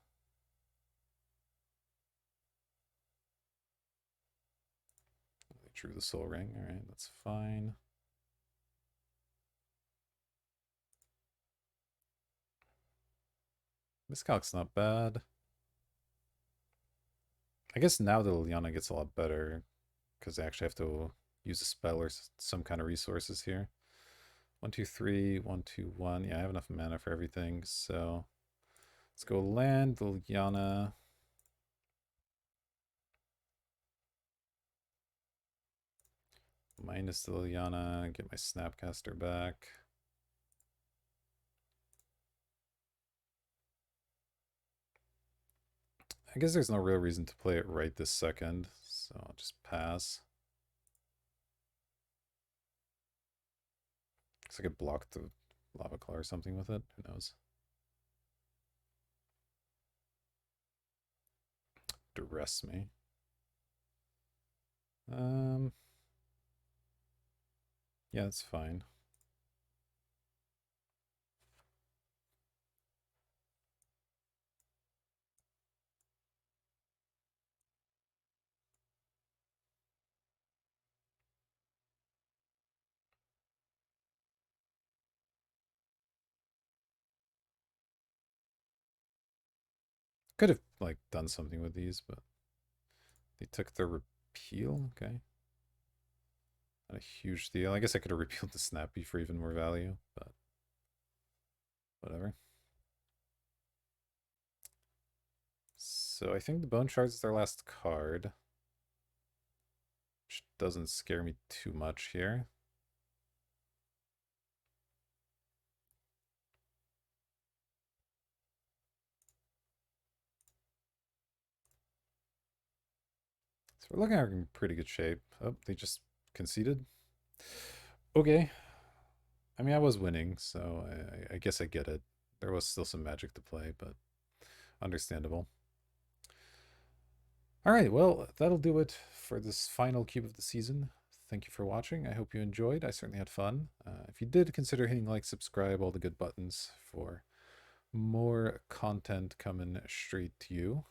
They drew the Soul Ring. Alright, that's fine. This calc's not bad. I guess now the Liliana gets a lot better because they actually have to use a spell or some kind of resources here. 1, 2, 3, 1, 2, 1. Yeah, I have enough mana for everything, so let's go land the Liliana. Minus the Liliana, get my Snapcaster back. I guess there's no real reason to play it right this second, so I'll just pass. Looks like it blocked the Lava Claw or something with it. Who knows? Duress me. Yeah, that's fine. Could have like done something with these, but they took the repeal. Okay, not a huge deal. I guess I could have repealed the Snappy for even more value, but whatever. So I think the Bone Shards is their last card, which doesn't scare me too much here. So we're looking at in pretty good shape. Oh, they just conceded. Okay. I mean, I was winning, so I guess I get it. There was still some magic to play, but understandable. All right, well, that'll do it for this final cube of the season. Thank you for watching. I hope you enjoyed. I certainly had fun. If you did, consider hitting like, subscribe, all the good buttons for more content coming straight to you.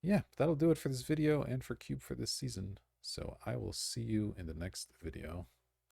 Yeah, that'll do it for this video and for Cube for this season. So I will see you in the next video.